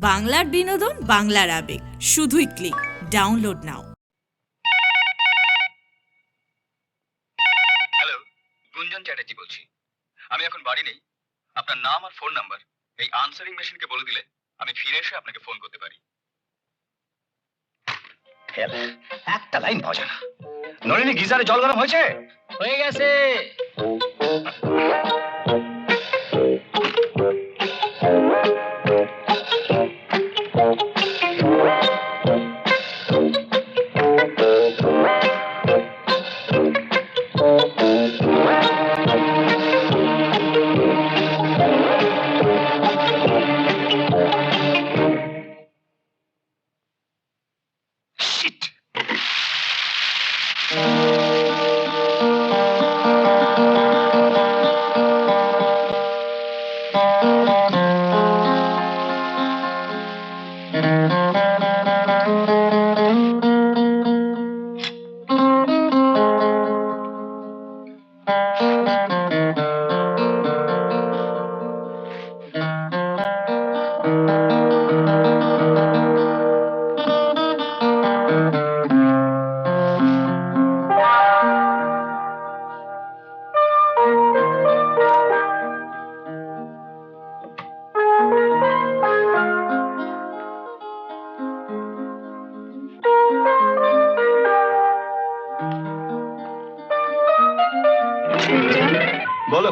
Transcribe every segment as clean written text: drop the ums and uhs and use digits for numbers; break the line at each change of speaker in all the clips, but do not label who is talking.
বাংলার বিনোদন, বাংলার আবেগ, শুধুই ক্লিক। ডাউনলোড নাও।
হ্যালো, গুঞ্জন চ্যাটার্জি বলছি। আমি এখন বাড়ি নেই। আপনার নাম আর ফোন নাম্বার এই আনসারিং মেশিনকে বলে দিলে আমি ফিরে এসে আপনাকে ফোন করতে পারি। একটা লাইন পাওয়া যায় না। নলিনী, গিজারে জল গরম হয়েছে?
হয়ে গেছে।
Shit! বলো।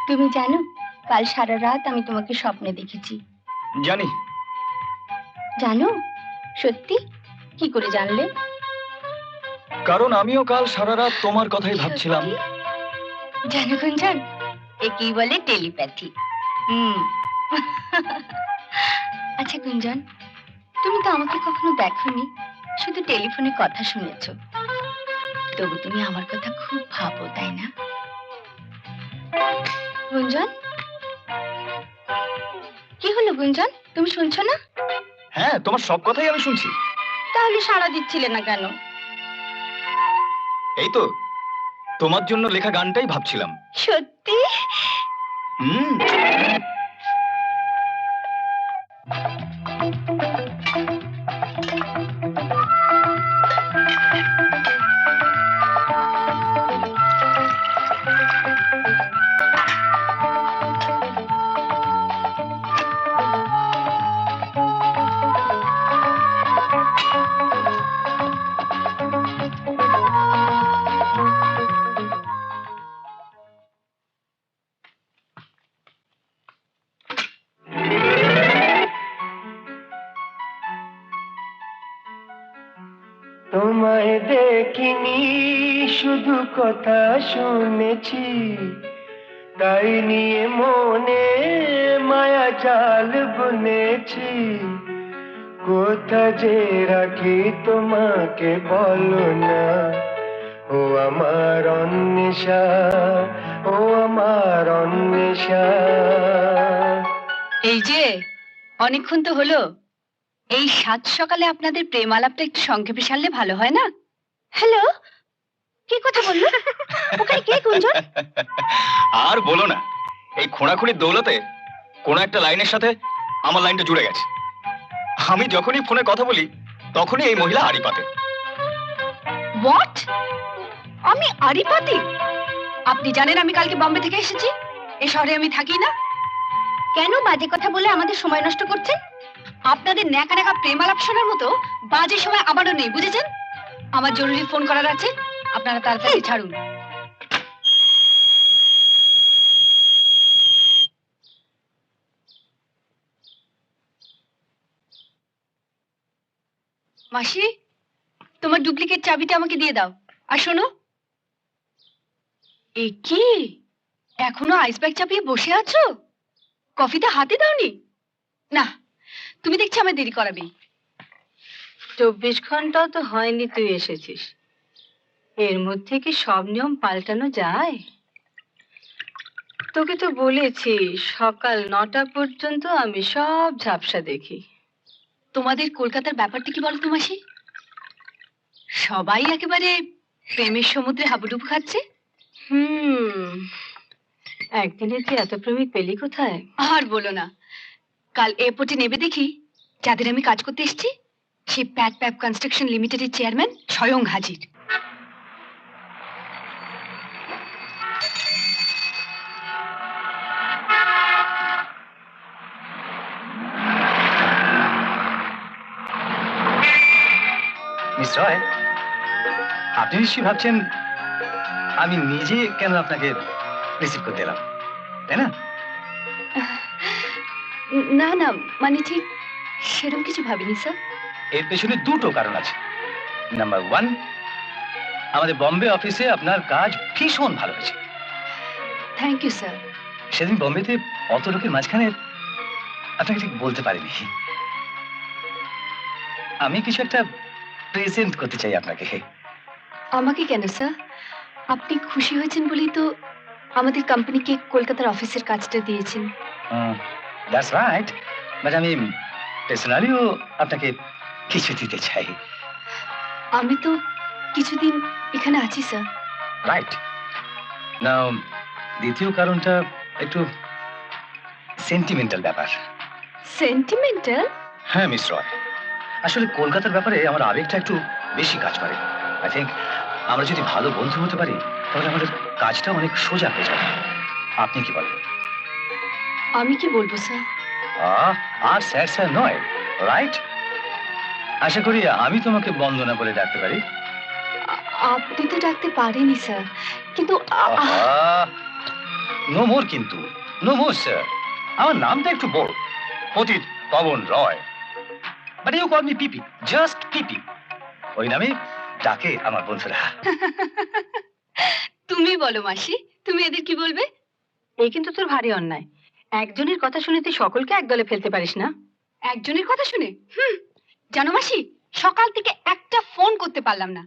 তুমি জানো কাল সারা রাত আমি তোমাকে স্বপ্নে দেখেছি।
জানি।
জানো? সত্যি? কি করে জানলে?
কারণ আমিও কাল সারা রাত তোমার কথাই ভাবছিলাম।
সত্যি? জানো গুঞ্জন, একেই বলে টেলিপ্যাথি। আচ্ছা গুঞ্জন, তুমি তো আমাকে কখনো দেখোনি, শুধু টেলিফোনে কথা শুনেছো। তবু তুমি আমার কথা খুব ভাবো, তাই না গুঞ্জন? কি হলো গুঞ্জন, তুমি শুনছো না?
হ্যাঁ, তোমার সব কথাই আমি শুনছি।
তাহলে সাড়া দিচ্ছিলে না কেন?
এই তো তোমার জন্য লেখা গানটাই ভাবছিলাম।
সত্যি?
হুম।
তোমায় দেখিনি, শুধু কথা শুনেছি, তাই নিয়ে মনে মায়া জাল বুনেছি। কোথা যে রাখি তোমাকে বলো না, ও আমার অন্বেষা, ও আমার অন্বেষা।
এই যে অনেকক্ষণ তো হলো, এই সাত সকালে আপনাদের প্রেম আলাপটা একটু সংক্ষেপে সারলে ভালো হয় না? হ্যালো, কি কথা বললো? ওখানে কে গুঞ্জন?
আর বলো না, এই খোঁড়াখুড়ির দৌলতে কোন একটা লাইনের সাথে আমার লাইনটা জুড়ে গেছে। আমি যখনই ফোনে কথা বলি তখনই এই মহিলা আড়ি পাতে।
হোয়াট? আমি আরিপাতি? আপনি জানেন আমি কালকে বম্বে থেকে এসেছি, এই শহরে আমি থাকি না। কেন বাজে কথা বলে আমাদের সময় নষ্ট করছেন? আপনাদের ন্যাকা ন্যাকা প্রেম আলাপ শোনার মতো বাজে সময় আমারও নেই, বুঝেছেন? আমার জরুরি ফোন করার আছে, আপনারা তাড়াতাড়ি ছাড়ুন। মাসি, তোমার ডুপ্লিকেট চাবিটা আমাকে দিয়ে দাও। আর শোনো, এ কি এখনো আইস ব্যাগ চাপিয়ে বসে আছো? কফিটা হাতে দাওনি? না, তুমি দেখছি আমায় দেরি করাবেই।
24 ঘন্টাও তো হয়নি তুই এসেছিস, এর মধ্যে কি সব নিয়ম পাল্টানো যায়? তোকে তো বলেছি সকাল 9টা পর্যন্ত আমি সব ঝাপসা দেখি।
তোমাদের কলকাতার ব্যাপারটা কি বলতো মাসি? সবাই একেবারে প্রেমের সমুদ্রে হাবুডুবু খাচ্ছে।
একদিনে তুই এত প্রেমিক পেলি কোথায়?
আর বলো না, কাল এয়ারপোর্টে নেবে দেখি যাদের আমি কাজ করতে এসেছি সেই প্যাট প্যাপ কনস্ট্রাকশন লিমিটেডের চেয়ারম্যান স্বয়ং হাজির।
মিস রয়, আপনি নিশ্চয়ই ভাবছেন আমি নিজে কেন আপনাকে রিসিভ করতে এলাম, তাই না?
না না, মানে ঠিক সেরকম কিছু ভাবিনি স্যার।
এর পেছনে দুটো কারণ আছে। নাম্বার ওয়ান, আমাদের বম্বে অফিসে আপনার কাজ ভীষণ ভালো হয়েছে।
Thank you sir.
সেদিন বম্বেতে অত লোকের মাঝখানে আপনাকে ঠিক বলতে পারিনি। আমি কিছু একটা প্রেজেন্ট করতে চাই আপনাকে।
আমাকে কেন স্যার? আপনি খুশি হয়েছেন বলেই তো আমাদের কোম্পানিকে কলকাতার অফিসের কাজটা দিয়েছেন।
দ্যাটস রাইট, বাট আমি পার্সোনালিও আপনাকে কিছু দিতে চাই।
আমি তো কিছুদিন এখানে আছি স্যার।
রাইট। নাও দ্বিতীয় কারণটা একটু সেন্টিমেন্টাল ব্যাপার।
সেন্টিমেন্টাল?
হ্যাঁ মিস রয়, আসলে কলকাতার ব্যাপারে আমার আবেগটা একটু বেশি কাজ করে। আই থিঙ্ক আমরা যদি ভালো বন্ধু হতে পারি তাহলে আমাদের কাজটা অনেক সোজা হয়ে যাবে। আপনি কি বলেন?
আমি কি বলবো স্যার?
আর স্যার স্যার নয়, রাইট? আশা করি আমি তোমাকে বন্দনা বলে ডাকতে পারি।
আপনি তো ডাকতে পারেনি স্যার, কিন্তু
নো মোর, কিন্তু নো মোর স্যার। আমার নামটা একটু বড়, Patit Paban Roy, but you call me PP, just PP. ওই নামে ডাকে আমার বন্ধুরা।
তুমি বলো মাসি, তুমি এদের কি বলবে?
এই কিন্তু তোর ভারী অন্যায়। একজনের কথা শুনে তুই সকলকে একদলে ফেলতে পারিস না।
একজনের কথা শুনে? জানো মাসি, সকাল থেকে একটা ফোন করতে পারলাম না।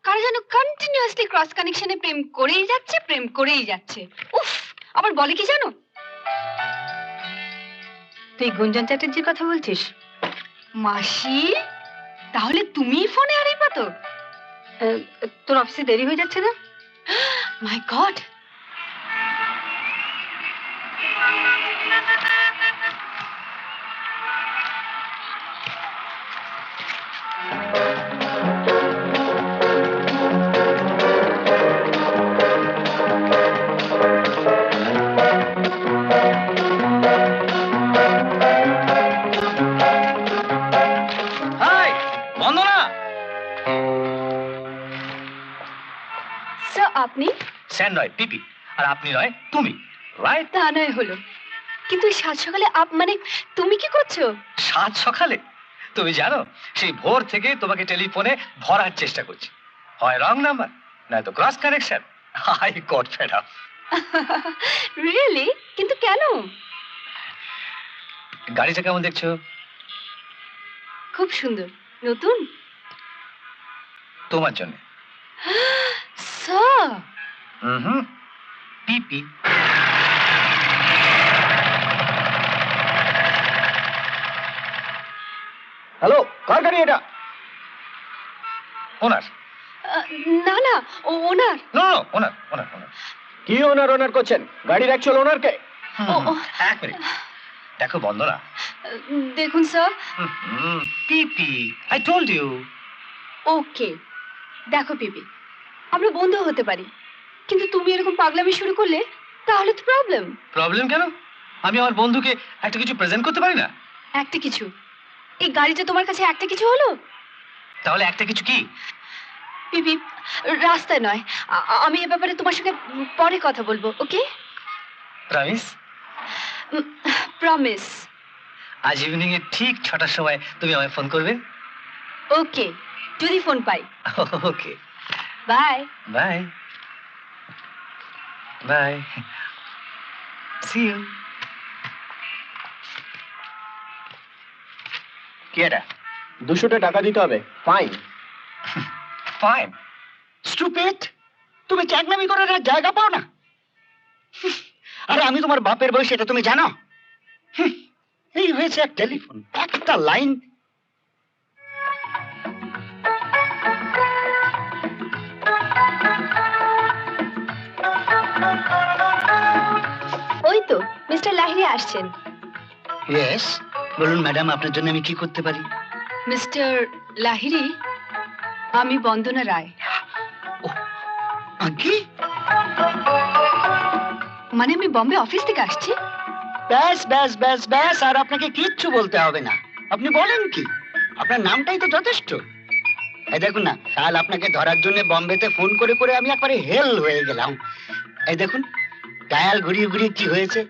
কারো যেন কন্টিনিউয়াসলি ক্রস কানেকশনে প্রেম করেই যাচ্ছে, প্রেম করেই যাচ্ছে। উফ, আবার বলে কি জানো?
তুই গুঞ্জন চ্যাটার্জির কথা বলছিস?
মাসি, তাহলে তুমিই ফোনে আড়াই পাতো?
তোর অফিসে দেরি হয়ে যাচ্ছে না?
মাই গড!
হাই বন্দনা।
স্যার আপনি?
স্যার নয় পিপি, আর আপনি নয় তুমি, রাইট?
তা নয় হলো, কিন্তু এই সাত সকালে মানে তুমি কি করছো?
সাত সকালে? তুমি জানো সেই ভোর থেকে তোমাকে টেলিফোনে ধরার চেষ্টা করছি, হয় রং নাম্বার নয়তো cross connection. I got fed up.
Really? কিন্তু কেন?
গাড়িটা কেমন দেখছো?
খুব সুন্দর। নতুন?
তোমার জন্য।
স্যার!
হুম, পিপি। হ্যালো, কার গাড়ি এটা? ওনার।
না না, ওনার।
নো নো, ওনার ওনার ওনার।
কি ওনার ওনার করছেন? গাড়ির অ্যাকচুয়াল ওনারকে?
এক মিনিট, দেখো বন্দনা।
দেখুন sir.
PP, I told you.
Okay, দেখো পিপি, আমরা বন্ধু হতে পারি, কিন্তু তুমি এরকম পাগলামি শুরু করলে তাহলে তো প্রবলেম।
প্রবলেম কেন? আমি আমার বন্ধুকে একটা কিছু প্রেজেন্ট করতে পারি না?
একটা কিছু? এই গাড়িটা তোমার কাছে একটা কিছু হলো?
তাহলে একটা কিছু কি?
পিপি, রাস্তায় নয়, আমি এ ব্যাপারে তোমার সঙ্গে পরে কথা বলবো, ওকে?
প্রমিস?
প্রমিস।
আজ ইভিনিং এ ঠিক 6টার সময় তুমি আমায় ফোন করবে।
ওকে, যদি ফোন পাই।
Okay,
bye.
Bye bye, see you. কি এটা?
200 টাকা দিতে হবে, ফাইন।
ফাইন?
স্টুপিড, তুমি চ্যাগনামি করার আর জায়গা পাও না? আরে আমি তোমার বাপের বয়স, এটা তুমি জানো? এই হয়েছে এক টেলিফোন, একটা লাইন।
ওই তো মিস্টার লাহিড়ী আসছেন।
ইয়েস, বলুন ম্যাডাম, আপনার জন্য আমি কি করতে পারি?
মিস্টার লাহিড়ী, আমি বন্দনা রায়।
কি?
মানে আমি বম্বে অফিস থেকে আসছি।
ব্যাস ব্যাস ব্যাস ব্যাস, আর আপনাকে কিচ্ছু বলতে হবে না। আপনি বলেন কি, আপনার নামটাই তো যথেষ্ট। এই দেখুন না, কাল আপনাকে ধরার জন্য বম্বেতে ফোন করে করে আমি একবারে হেল হয়ে গেলাম। এই দেখুন, ডায়াল ঘুরিয়ে ঘুরিয়ে কি হয়েছে,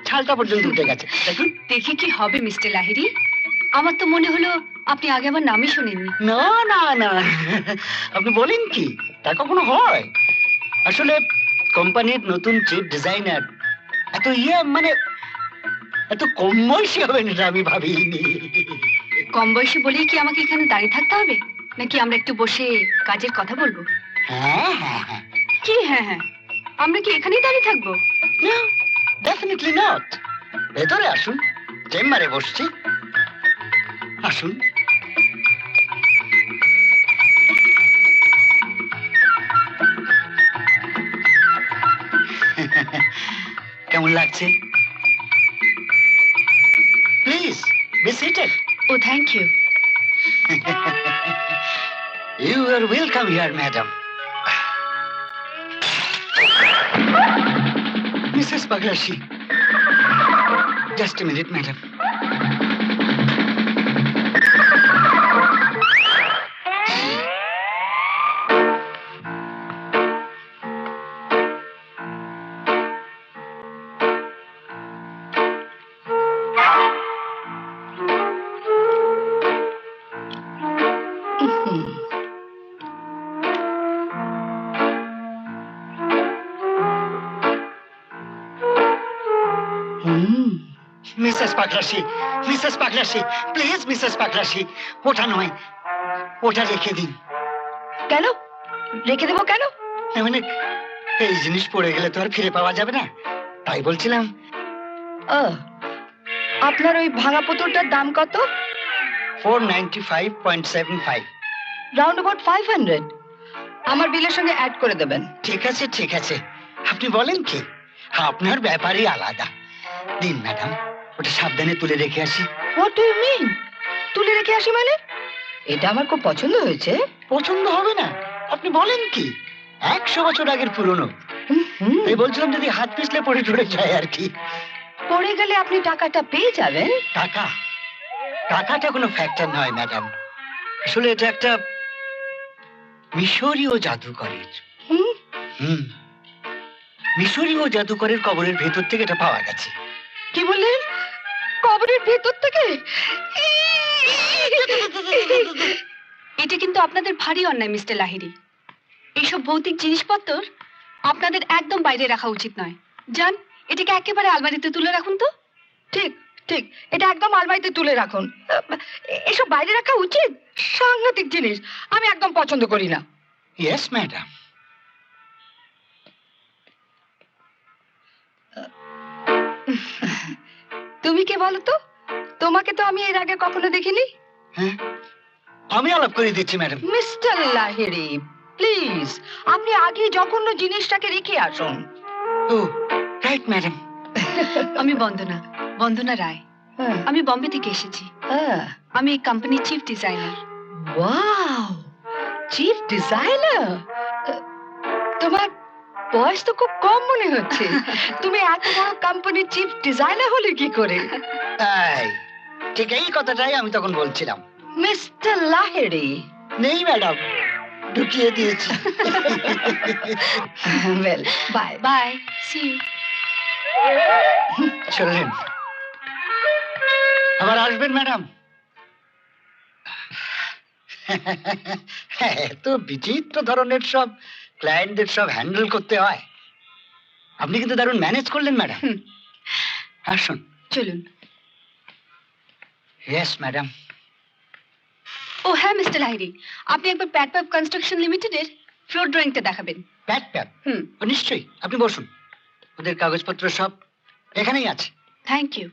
ছালটা পর্যন্ত উঠে গেছে। দেখুন।
দেখি কি হবে মিস্টার লাহিড়ী। আমার তো মনে হলো আপনি আগে আমার নামই শোনেননি।
না না না, আপনি বলেন কি, তা কখনো হয়? আসলে কোম্পানির নতুন চিফ ডিজাইনার এত মানে এত কম বয়সী হবেন এটা আমি ভাবিনি।
কম বয়সী বলেই কি আমাকে এখানে দাঁড়িয়ে থাকতে হবে, নাকি আমরা একটু বসে কাজের কথা বলবো?
হ্যাঁ হ্যাঁ হ্যাঁ।
কি হ্যাঁ হ্যাঁ? আমরা কি এখানেই দাঁড়িয়ে থাকবো?
না, ডেফিনেটলি নট। ভেতরে আসুন, চেম্বারে বসছি, আসুন। কেমন লাগছে? Please be seated.
Oh thank you.
You are welcome here, madam. Mrs. Baglashi. Just a minute, madam. Mrs Paglasi, Mrs Paglasi, please Mrs Paglasi, ওটা নয়, ওটা রেখে দিন।
কেন রেখে দেবো কেন?
মানে এই জিনিস পড়ে গেলে তো আর ফিরে পাওয়া যাবে না, তাই বলছিলাম।
আপনার ওই ভাঙা পুতুলটার দাম কত?
495.75।
Round about 500। আমার বিলের সঙ্গে অ্যাড করে দেবেন।
ঠিক আছে ঠিক আছে, আপনি বলেন কি, আপনার ব্যাপারই আলাদা। দিন ম্যাডাম, ওটা সাবধানে তুলে রেখে আসি।
What do you mean? তুলে রেখে আসি মানে? এটা আমার খুব পছন্দ হয়েছে।
পছন্দ হবে না? আপনি বলেন কি, 100 বছর আগের পুরনো। তাই বলছিলাম যদি হাত পিছলে পড়ে টড়ে যায় আর কি।
পড়ে গেলে আপনি টাকাটা পেয়ে যাবেন।
টাকা, টাকাটা কোনো ফ্যাক্টর নয় ম্যাডাম। আসলে এটা একটা মিশরীয় জাদুকরের। হুম, মিশরীয় জাদুকরের কবরের ভেতর থেকে এটা পাওয়া গেছে।
কি বললেন? কবরের ভেতর থেকে?
এটা কিন্তু আপনাদের ভারী অন্যায় মিস্টার লাহিড়ী। এইসব ভৌতিক জিনিসপত্র আপনাদের একদম বাইরে রাখা উচিত নয়। যান, এটাকে একেবারে আলমারিতে তুলে রাখুন তো।
ঠিক ঠিক, এটা একদম আলমারিতে তুলে রাখুন। এসব বাইরে রাখা উচিত? সাংঘাতিক জিনিস, আমি একদম পছন্দ করি না।
Yes madam.
তুমি কে বলো তো? তোমাকে তো আমি এর আগে কখনো দেখিনি।
হ্যাঁ, আমি আলাপ করে দিচ্ছি ম্যাডাম।
মিস্টার লাহিড়ী, প্লিজ আপনি আগে জঘন্য জিনিসটাকে রেখে আসুন।
ও রাইট ম্যাডাম।
আমি বন্দনা, বন্দনা রায়। আমি বম্বে থেকে এসেছি। আমি এই কোম্পানির chief designer.
Wow, chief designer! তোমার বয়স তো খুব কম মনে হচ্ছে। তুমি এত বড় কোম্পানির চিফ ডিজাইনার হলে কি করে?
তাই ঠিক এই কথাটাই আমি তখন বলছিলাম।
মিস্টার লাহিড়ী।
নেই ম্যাডাম, ঢুকিয়ে দিয়েছি।
Well, bye.
Bye, see you.
চললেন, আবার আসবেন ম্যাডাম। এত বিচিত্র ধরনের সব ক্লায়েন্টদের সব হ্যান্ডেল করতে হয়। আপনি কিন্তু দারুণ ম্যানেজ করলেন ম্যাডাম। আসুন।
চলুন।
Yes madam.
ও হ্যাঁ মিস্টার লাহিড়ী, আপনি একবার প্যাট প্যাপ কনস্ট্রাকশন লিমিটেডের ফ্লোর ড্রয়িংটা দেখাবেন।
প্যাট প্যাপ?
হুম,
নিশ্চয়ই, আপনি বসুন। ওদের কাগজপত্র সব এখানেই আছে।
Thank you.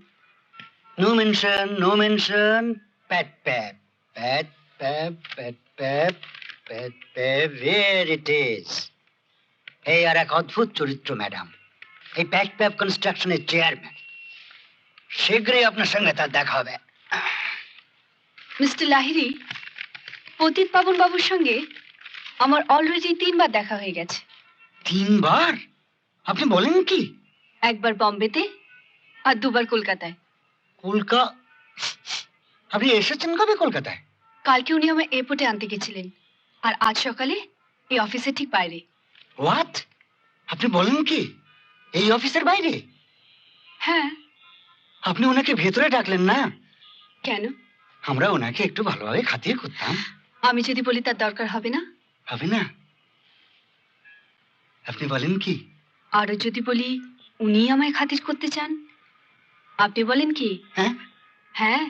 No mention, no mention. প্যাট প্যাপ, প্যাট প্যাপ, প্যাট প্যাপ, প্যাট প্যাপ। Where it is? এই আর এক অদ্ভুত চরিত্র ম্যাডাম, এই প্যাট প্যাপ কনস্ট্রাকশনের চেয়ারম্যান। শীঘ্রই আপনার সঙ্গে তার দেখা হবে।
মিস্টার লাহিড়ী, পতিত পাবন বাবুর সঙ্গে আমার অলরেডি 3 বার দেখা হয়ে গেছে।
3 বার? আপনি বলেন কি?
একবার বম্বেতে আর 2 বার কলকাতায়।
আপনি এসেছেন কবে কলকাতায়?
কালকে উনি আমায় এয়ারপোর্টে আনতে গেছিলেন, আর আজ সকালে এই অফিসের ঠিক বাইরে।
হোয়াট? আপনি বলেন কি? এই অফিসের বাইরে?
হ্যাঁ।
আপনি ওনাকে ভেতরে ডাকলেন না?
কেন?
আমরা ওনাকে একটু ভালোভাবে খাতির করতাম।
আমি যদি বলি তার দরকার হবে না?
হবে না? আপনি বলেন কি?
আরো যদি বলি উনি আমায় খাতির করতে চান? আপনি বলেন কি?
হ্যাঁ?
হ্যাঁ।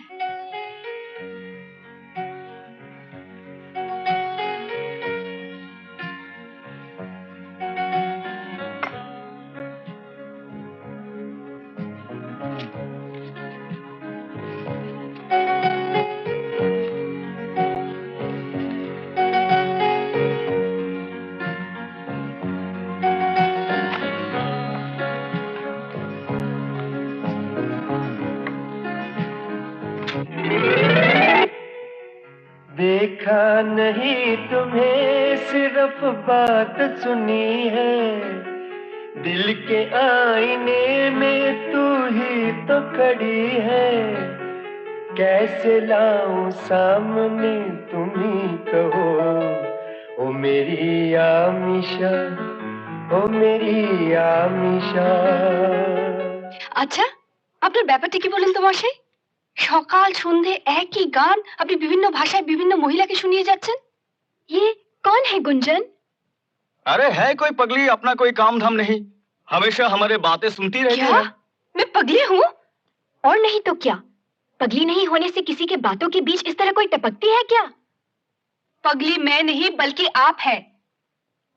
देखा नहीं तुम्हें सिर्फ बात सुनी है, दिल के आईने में तू ही तो खड़ी है, कैसे लाऊं सामने तुम ही कहो, ओ मेरी आमिशा, ओ मेरी आमिशा।
আচ্ছা, আপনার ব্যাপারটা কি বলেন তো মশাই? সকাল সন্ধে একই গান আপনি বিভিন্ন ভাষায় বিভিন্ন মহিলাকে শুনিয়ে যাচ্ছেন। ये कौन है गुंजन?
अरे है कोई पगली, अपना कोई काम धाम नहीं, हमेशा हमारे बातें सुनती रहती
क्या?
है।
मैं पगली हूँ? और नहीं तो क्या? पगली नहीं होने से किसी के बातों के बीच इस तरह कोई टपकती है क्या?
पगली मैं नहीं बल्कि आप है।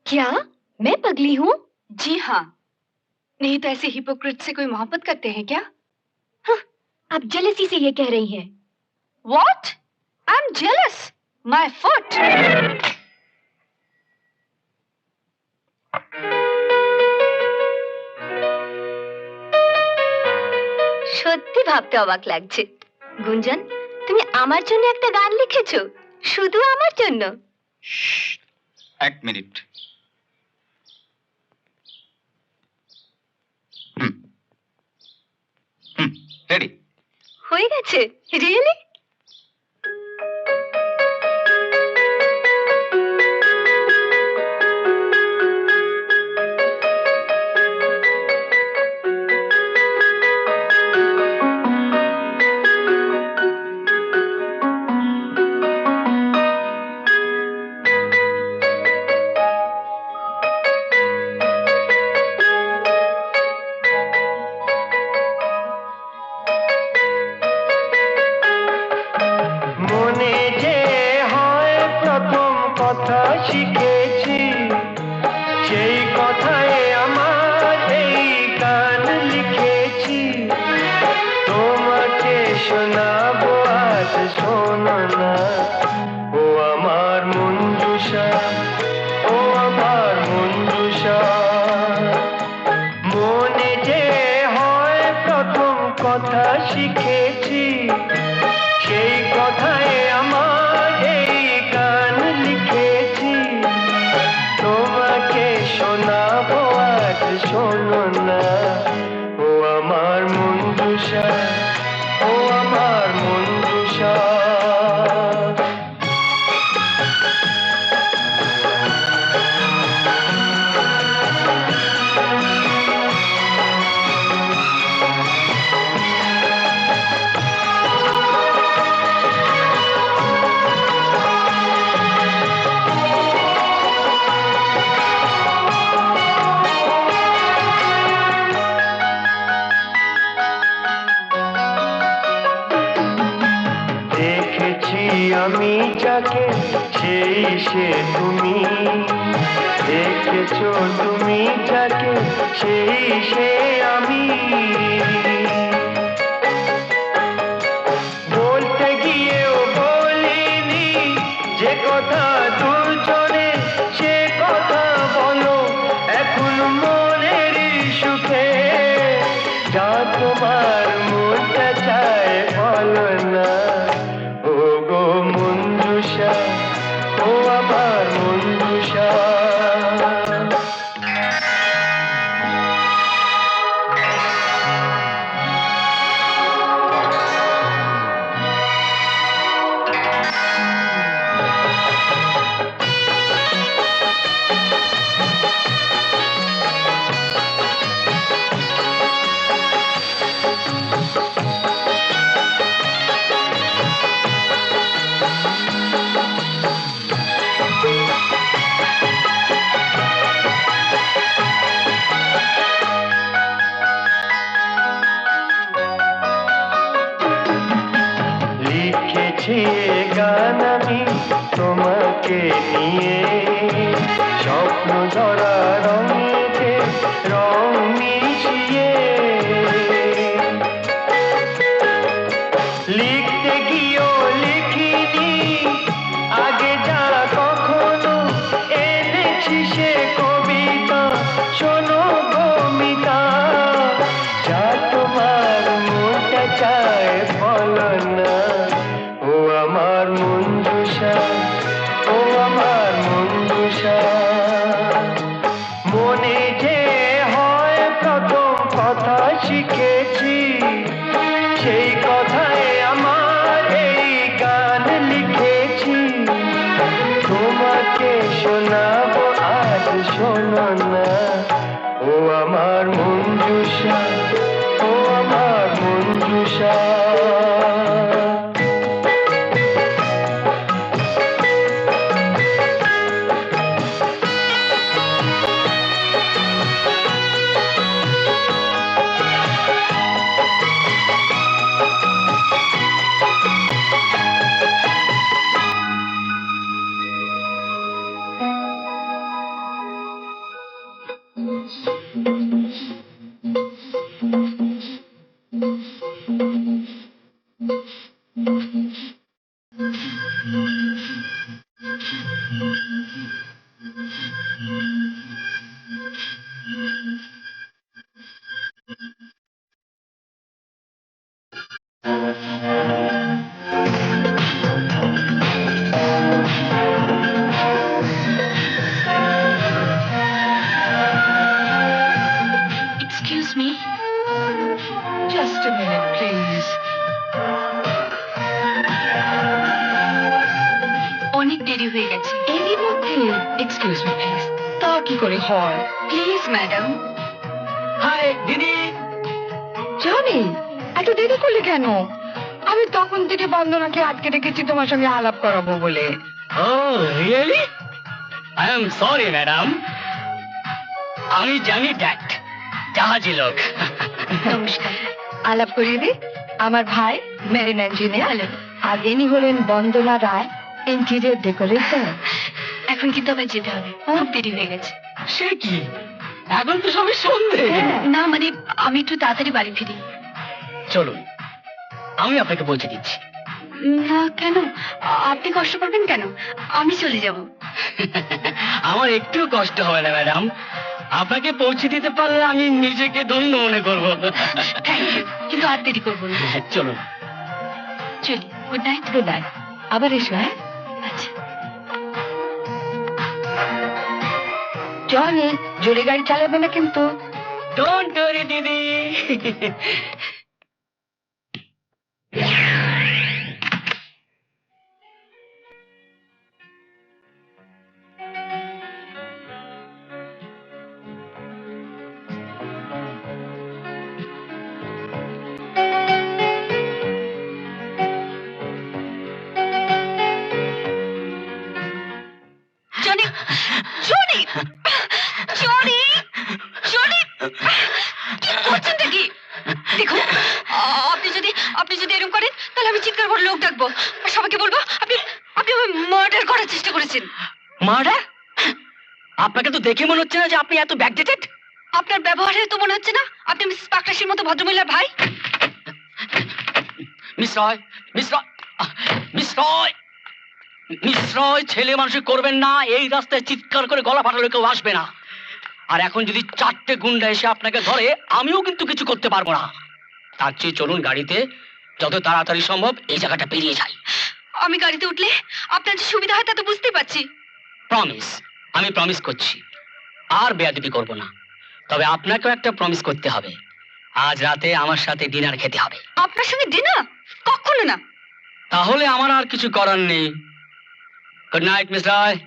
क्या मैं पगली हूँ?
जी हाँ। नहीं तो ऐसे हिपोक्रेट से कोई मोहब्बत करते हैं क्या?
आप जेलसी से ये कह रही हैं।
What? I'm jealous. My foot.
সত্যি ভাবতে অবাক লাগছে। গুঞ্জন, তুমি আমার জন্য একটা গান লিখেছো? শুধু আমার জন্য?
एक मिनट। रेडी?
হয়ে গেছে? রিয়েলি?
মনে যে হয় প্রথম কথা শিখেছি, সেই কথায় আমার এই গান লিখেছি, তোমাকে শোনাবো আজ, শোনো না ও আমার মঞ্জুষা, ও আমার মঞ্জুষা। মনে যে হয় প্রথম কথা শিখেছি, সেই কথায় আমার এই গান লিখেছি, তোমাকে শোনাবো আজ, শোনো না ও আমার মঞ্জুষা, ও আমার মঞ্জুষা। দেখেছি আমি যাকে, সেই সে তুমি, দেখেছো তুমি যাকে, সেই সে আমি। বলতে গিয়েও বলিনি যে কথা দুজনে, সে কথা বলো এখন মনের সুখে, যা তোমার মধ্যে লিখছি এ গান আমি তোমাকে নিয়ে, স্বপ্ন ধরা রঙেতে রং মিশিয়ে। লিখতে গিয়েও লিখিনি আগে যা কখনো, এনেছি সে কবিতা শোনো কবিতা। যা তোমার মনটা চায় বলো না, ও আমার মঞ্জুষা, ও আমার মঞ্জুষা। মনে যে হয় প্রথম কথা শিখেছি, সেই কথায় আমার এই গান লিখেছি। তোমাকে শোনাবো আজ, শোনো না, ও আমার মঞ্জুষা, ও আমার Manjusha.
Excuse me, just a minute please. অনেক দেরি হয়ে গেছে। এরই মধ্যে? Excuse me please. তা কি করে হয়? Please madam.
হাই দিদি।
জানি এত দেরি করলে কেন? আমি তখন থেকে বন্দনাকে আটকে রেখেছি তোমার সঙ্গে আলাপ করাবো বলে।
Oh really? I am sorry madam, আমি জানি দ্যাট জাহাজি লোক।
নমস্কার, আলাপ করিয়ে দি, আমার ভাই মেরিন ইঞ্জিনিয়ার। আর ইনি হলেন বন্দনা রায়, ইন্টেরিয়র ডেকোরেটর। এখন কিন্তু আবার যেতে হবে, খুব দেরি হয়ে গেছে।
সে কি, এখন তো সবই সন্ধে।
না মানে আমি একটু তাড়াতাড়ি বাড়ি ফিরি।
চলুন, আমি আপনাকে পৌঁছে দিচ্ছি।
না কেন? আপনি কষ্ট করবেন কেন? আমি চলে যাব।
আমার একটু কষ্ট হবে না ম্যাডাম, আপনাকে পৌঁছে দিতে পারলে আমি নিজেকে ধন্য মনে করব।
থ্যাংক ইউ, কিন্তু আর দেরি করবো না।
চলুন।
চলি, গুড নাইট। গুড নাইট, আবার এসো। হ্যাঁ, আচ্ছা। জনি, জোরে গাড়ি চালাবে না কিন্তু।
ডোন্ট ওয়ারি দিদি।
জনি, জনি, জনি, জনি, কি করছেন কি? দেখুন, আপনি যদি এরকম করেন তাহলে আমি চিৎকার করে লোক ডাকবো আর সবাইকে বলবো আপনি আপনি মার্ডার করার চেষ্টা করেছেন।
মার্ডার? আপনাকে তো দেখে মনে হচ্ছে না যে আপনি এত ব্যাকডেটেড।
আপনার ব্যবহারে তো মনে হচ্ছে না আপনি মিস পাকরাশির মতো ভদ্রমহিলার ভাই।
মিস রয়, মিস রয়, মিস রয়, মিস রয়, ছেলে মানুষ করবেন না। এই রাস্তায় চিৎকার করে গলা ফাটালে কেউ আসবে না। আর এখন যদি 4টে গুন্ডা এসে আপনাকে ধরে, আমিও কিন্তু কিছু করতে পারবো না। তার চেয়ে চলুন গাড়িতে, যত তাড়াতাড়ি সম্ভব এই জায়গাটা পেরিয়ে যাই।
আমি গাড়িতে উঠলে আপনার যে সুবিধা হয় তা তো বুঝতেই পারছি।
প্রমিস, আমি প্রমিস করছি আর বেয়াদবি করব না। তবে আপনাকেও একটা প্রমিস করতে হবে, আজ রাতে আমার সাথে ডিনার খেতে হবে।
আপনার সঙ্গে ডিনার? কখনো না।
তাহলে আমার আর কিছু করার নেই। গুড নাইট মিস রায়।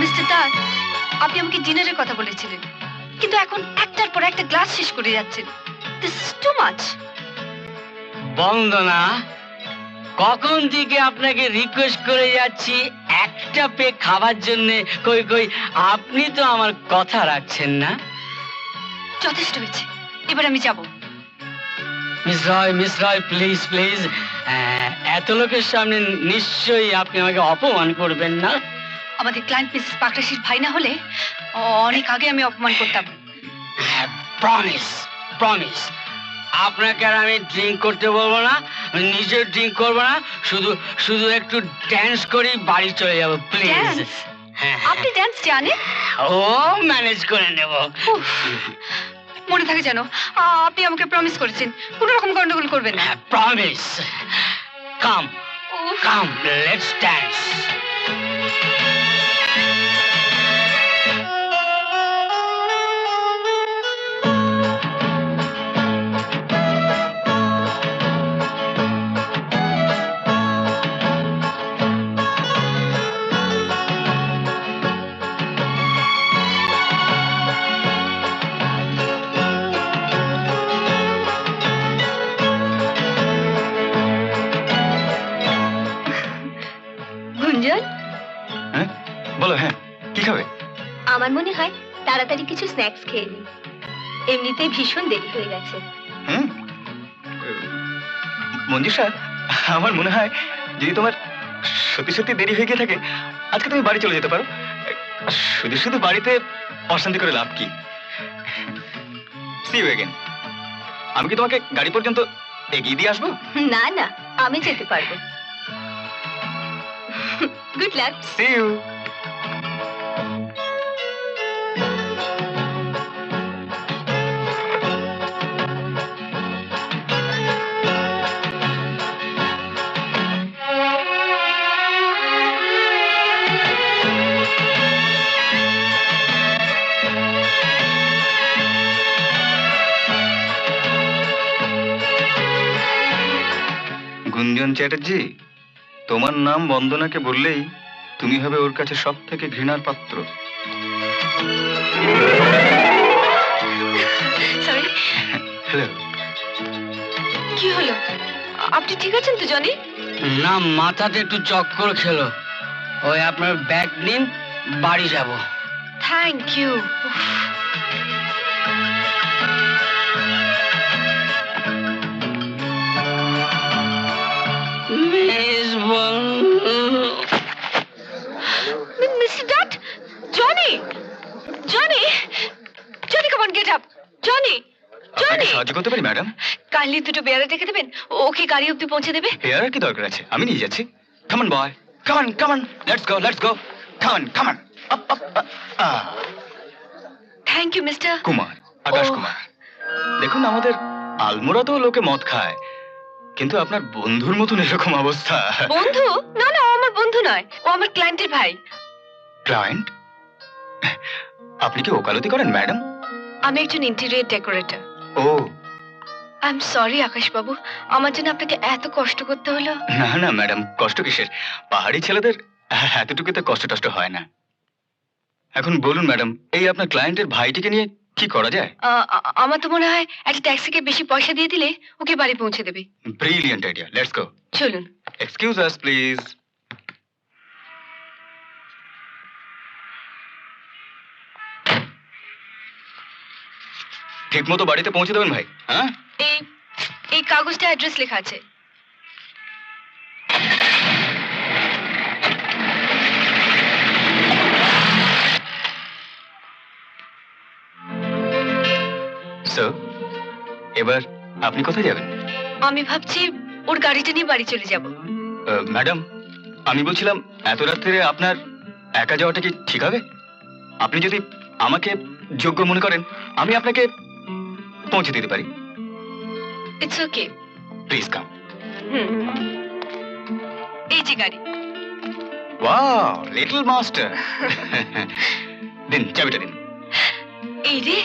মিস্টার দাস, আপনি আমাকে ডিনারের কথা বলেছিলেন, কিন্তু এখন একটার পর একটা গ্লাস শেষ করে যাচ্ছেন। This is too much.
Bandana, কখন থেকে আপনাকে রিকোয়েস্ট করে যাচ্ছি একটা পেক খাবার জন্য। কই কই, আপনি তো আমার কথা রাখছেন না।
যথেষ্ট হয়েছে, এবার আমি যাব।
মিস রয় প্লিজ প্লিজ, এত লোকের সামনে নিশ্চয়ই আপনি আমাকে অপমান করবেন না।
আমাদের ক্লায়েন্ট মিসেস পাকরাশির ভাই না হলে অনেক আগে আমি অপমান করতাম।
প্রমিস প্রমিস, আপনাকে আর আমি ড্রিঙ্ক করতে বলবো না, নিজে ড্রিঙ্ক করবো না, শুধু শুধু একটু ড্যান্স করেই বাড়ি চলে যাবো প্লিজ।
Dance? আপনি ড্যান্স জানেন?
ও ম্যানেজ করে নেব।
উফ, মনে থাকে যেন আপনি আমাকে প্রমিস করেছেন কোনো রকম গন্ডগোল করবেন না।
প্রমিস। কাম
উফ,
কাম, লেটস ড্যান্স।
গুঞ্জন,
হ্যাঁ বলো, হ্যাঁ কি খাবে?
আমার মনে হয় তাড়াতাড়ি কিছু স্ন্যাক্স খেয়ে নি, এমনিতেই ভীষণ দেরি হয়ে গেছে।
হুম, মঞ্জুষা, আমার মনে হয় যদি তোমার সত্যি সত্যি দেরি হয়ে গিয়ে থাকে, আজকে তুমি বাড়ি চলে যেতে পারো। শুধু শুধু বাড়িতে অশান্তি করে লাভ কি? See you again. আমি কি তোমাকে গাড়ি পর্যন্ত এগিয়ে দিয়ে আসবো?
না না, আমি যেতে পারবো। Good luck.
See you. Gunjan Chatterjee, তোমার নাম বন্দনাকে বললেই তুমি হবে ওর কাছে সব থেকে ঘৃণার পাত্র।
সরি।
হ্যালো।
কি হলো? আপনি ঠিক আছেন তো জনি?
না, মাথাতে একটু চক্কর খেলো। ওই আপনার ব্যাগ নিন, বাড়ি যাব।
Thank you.
Miss
mister Dutt, Johnny, Johnny, Johnny, come on, get up. Johnny,
আপনাকে
জনি,
সাহায্য করতে পারি ম্যাডাম?
কাইন্ডলি দুটো বেয়ারা দেখে দেবেন, ওকে গাড়ি অব্দি পৌঁছে দেবে।
পেয়ারার কি দরকার আছে? আমি নিয়ে যাচ্ছি। Come on boy, come on, come on, let's go, let's go, come on, come on.
Thank you mister
Kumar, Akash
ও।
কুমার। দেখুন, আমাদের আলমোড়াতেও লোকে মদ খায়, কিন্তু আপনার বন্ধুর মতন এরকম অবস্থা।
বন্ধু? না না, ও আমার বন্ধু নয়, ও আমার ক্লায়েন্টের ভাই।
ক্লায়েন্ট? আপনি কি ওকালতি করেন ম্যাডাম?
আমি একজন interior decorator.
Oh
I am sorry Akash babu, আমার জন্য আপনাকে এত কষ্ট করতে হলো।
না না ম্যাডাম, কষ্ট কিসের? পাহাড়ি ছেলেদের এতটুকুতে কষ্ট টষ্ট হয় না। এখন বলুন ম্যাডাম, এই আপনার ক্লায়েন্টের ভাইটিকে নিয়ে কি করা যায়?
আমার তো মনে হয় একটা ট্যাক্সিকে বেশি পয়সা দিয়ে দিলে ওকে বাড়ি পৌঁছে দেবে।
Brilliant idea, let's go.
চলুন।
Excuse us please. ঠিক মতো বাড়িতে পৌঁছে দেবেন ভাই, হ্যাঁ?
এই এই কাগজটা অ্যাড্রেস লেখা আছে।
সো এবার আপনি কোথায় যাবেন?
আমি ভাবছি ওর গাড়িটা নিয়ে বাড়ি চলে যাব।
ম্যাডাম, আমি বলছিলাম এত রাত্রে আপনার একা যাওয়াটা কি ঠিক হবে? আপনি যদি আমাকে যোগ্য মনে করেন, আমি আপনাকে পৌঁছে দিতে পারি।
It's okay.
Please come.
এই যে গাড়ি।
Wow, little master. দিন, চাবিটা দিন।
এই রে,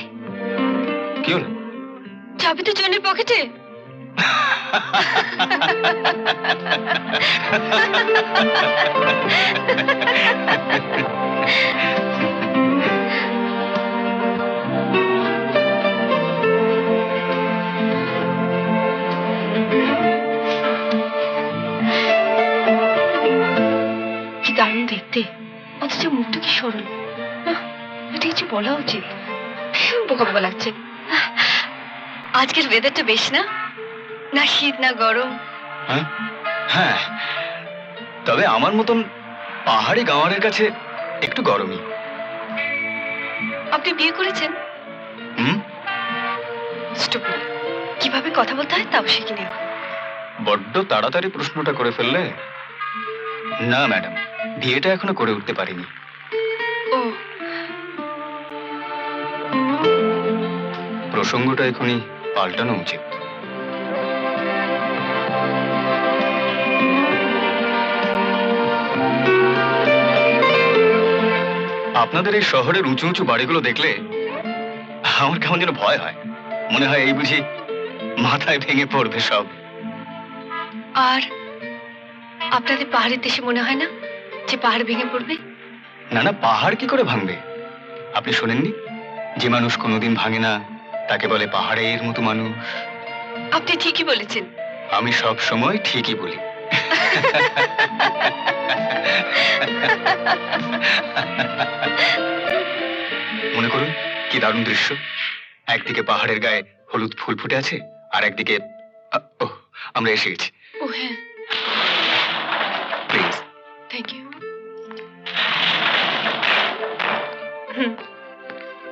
কি হলো?
চাবি তো জনের পকেটে। অথচ মুখটা কি সরল। এটা কিছু বলা উচিত। ভীষণ বোকা বোকা লাগছে। আজকের ওয়েদারটা বেশ না, না শীত না গরম।
হ্যাঁ হ্যাঁ, তবে আমার মতন পাহাড়ি গাঁওয়ারের কাছে একটু গরমই।
আপনি বিয়ে করেছেন?
হুম,
স্টুপিড। কিভাবে কথা বলতে হয় তাও শিখিনি এখন।
বড্ড তাড়াতাড়ি প্রশ্নটা করে ফেললে। না ম্যাডাম, বিয়েটা এখনো করে উঠতে পারিনি।
ও,
প্রসঙ্গটা এখনই পাল্টানো উচিত। আপনাদের এই শহরের উঁচু উঁচু বাড়িগুলো দেখলে আমার কেমন যেন ভয় হয়। মনে হয় এই বুঝি মাথায় ভেঙে পড়বে সব।
আর আপনাদের পাহাড়ের দেশে মনে হয় না যে পাহাড় ভেঙে পড়বে?
না না, পাহাড় কি করে ভাঙবে? আপনি শোনেননি, যে মানুষ কোনোদিন ভাঙে না তাকে বলে পাহাড়ের মতো মানুষ।
আপনি ঠিকই বলেছেন।
আমি সব সময় ঠিকই বলি। মনে করুন কি দারুণ দৃশ্য। একদিকে পাহাড়ের গায়ে হলুদ ফুল ফুটে আছে, আর একদিকে ওহ, আমরা এসে গেছি।
ও হ্যাঁ,
please.
Thank you.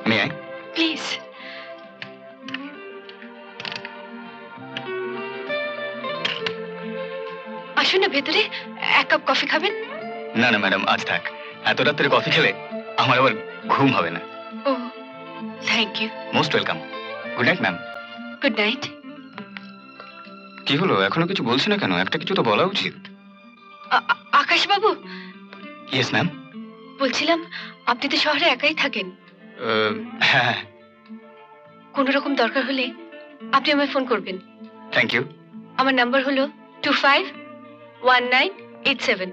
May I?
Please. আসুন না ভেতরে, এক কাপ কফি খাবেন?
না না ম্যাডাম, আজ থাক। এত রাত্রে কফি খেলে আমার আবার ঘুম হবে না।
Oh, thank you.
Most welcome. Good night ma'am.
Good night.
কি হলো, এখনো কিছু বলছি না কেন? একটা কিছু তো বলা উচিত।
আকাশ বাবু,
ইয়েস ম্যাম।
বলছিলাম আপনি তো শহরে একাই থাকেন।
হ্যাঁ,
কোনো রকম দরকার হলে আপনি আমায় ফোন করবেন।
Thank you.
আমার নাম্বার হলো 251987।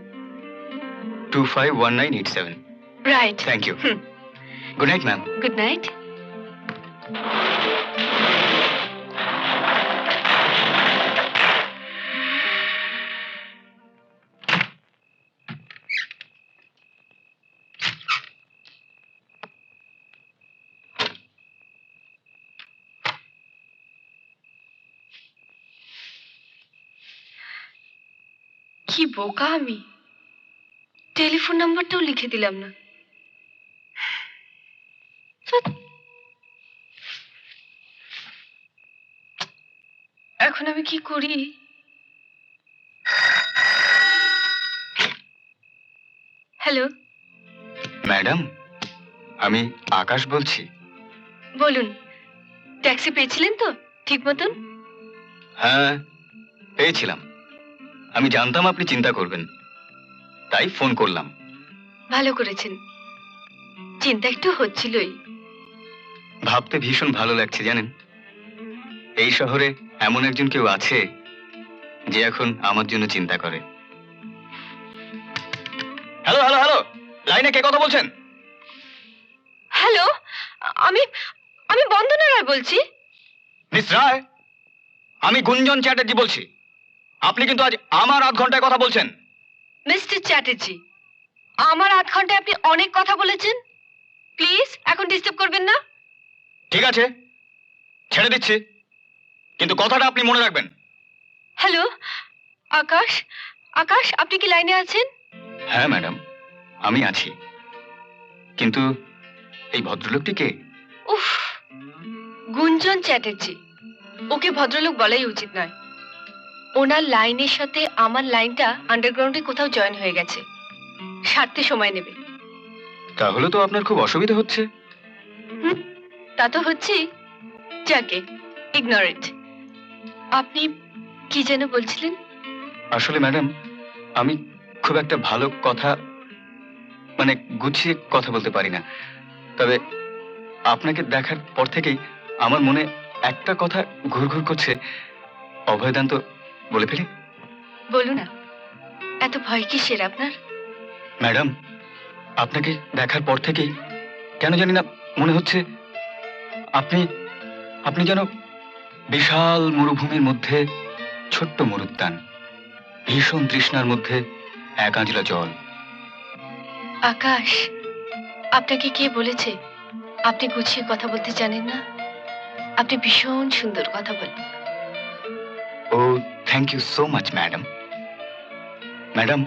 251987।
Right.
Thank you. Good night ma'am.
Good night. কি বোকা আমি, টেলিফোন নাম্বারটাও লিখে দিলাম না। ধ্যাৎ। এখন আমি কি করি? হ্যালো,
ম্যাডাম, আমি আকাশ বলছি।
বলুন। ট্যাক্সি পেয়েছিলেন তো ঠিক মতন?
হ্যাঁ, পেয়েছিলাম। আমি জানতাম আপনি চিন্তা করবেন, তাই ফোন করলাম।
ভালো করেছেন। চিন্তা একটু হচ্ছিলই।
ভাবতে ভীষণ ভালো লাগছে জানেন, এই শহরে এমন একজন কেউ আছে যে এখন আমার জন্য চিন্তা করে। হ্যালো হ্যালো হ্যালো, লাইনে কে কথা বলছেন?
হ্যালো, আমি আমি বন্দনা রায় বলছি।
মিস রায়, আমি গুঞ্জন চ্যাটার্জি বলছি। আপনি কিন্তু আজ আমার আধ ঘন্টায় কথা বলছেন।
মিস্টার চ্যাটার্জি, আমার আধ ঘন্টায় আপনি অনেক কথা বলেছেন। প্লিজ এখন ডিস্টার্ব করবেন না।
ঠিক আছে, ছেড়ে দিচ্ছি, কিন্তু কথাটা আপনি মনে রাখবেন।
হ্যালো, আকাশ, আকাশ আপনি কি লাইনে আছেন?
হ্যাঁ ম্যাডাম, আমি আছি, কিন্তু এই ভদ্রলোকটি কে?
উফ, গুঞ্জন চ্যাটার্জি। ওকে ভদ্রলোক বলাই উচিত নয়। ওনার লাইনের সাথে আমার লাইনটা আন্ডারগ্রাউন্ডে কোথাও জয়েন হয়ে গেছে। সারতে সময় নেবে।
তাহলে তো আপনার খুব অসুবিধা হচ্ছে।
তা তো হচ্ছেই। যাকে ইগনোর ইট। আপনি কি যেন বলছিলেন?
আসলে ম্যাডাম, আমি খুব একটা ভালো কথা মানে গুছিয়ে কথা বলতে পারি না। তবে আপনাকে দেখার পর থেকেই আমার মনে একটা কথা ঘুরঘুর করছে। অভয়দান তো বলে ফেলি?
বলুন না, এত ভয় কিসের আপনার?
ম্যাডাম, আপনাকে দেখার পর থেকেই কেন জানি না মনে হচ্ছে আপনি আপনি যেন বিশাল মরুভূমির মধ্যে ছোট্ট মরুদ্যান, ভীষণ তৃষ্ণার মধ্যে এক আঁজলা জল।
আকাশ, আপনাকে কে বলেছে আপনি গুছিয়ে কথা বলতে জানেন না? আপনি ভীষণ সুন্দর কথা বলেন।
Oh thank you so much madam. Madam,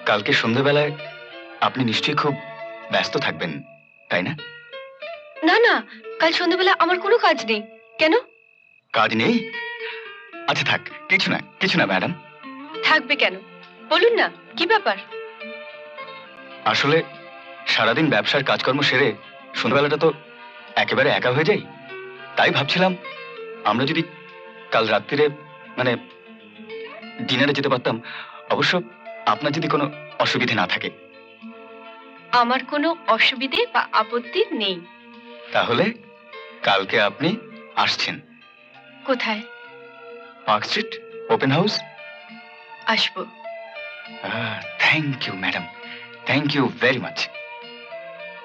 কালকে সন্ধ্যেবেলায় আপনি নিশ্চয়ই খুব ব্যস্ত থাকবেন, তাই না?
না না, কাল সন্ধ্যাবেলা আমার কোনো কাজ নেই। কেন?
কাজ নেই? আচ্ছা থাক, কিছু না ম্যাডাম।
থাকবে কেন? বলুন না, কি ব্যাপার?
আসলে সারাদিন ব্যবসার কাজকর্ম সেরে সন্ধ্যাবেলাটা তো একেবারে একা হয়ে যাই। তাই ভাবছিলাম আমরা যদি কাল রাত্রিরে মানে ডিনারে যেতে পারতাম, অবশ্য আপনার যদি কোনো অসুবিধে না থাকে।
আমার কোনো অসুবিধে বা আপত্তি নেই।
তাহলে কালকে আপনি আসছেন?
কোথায়?
Park Street, Open House.
আসবো।
Thank you madam, thank you very much.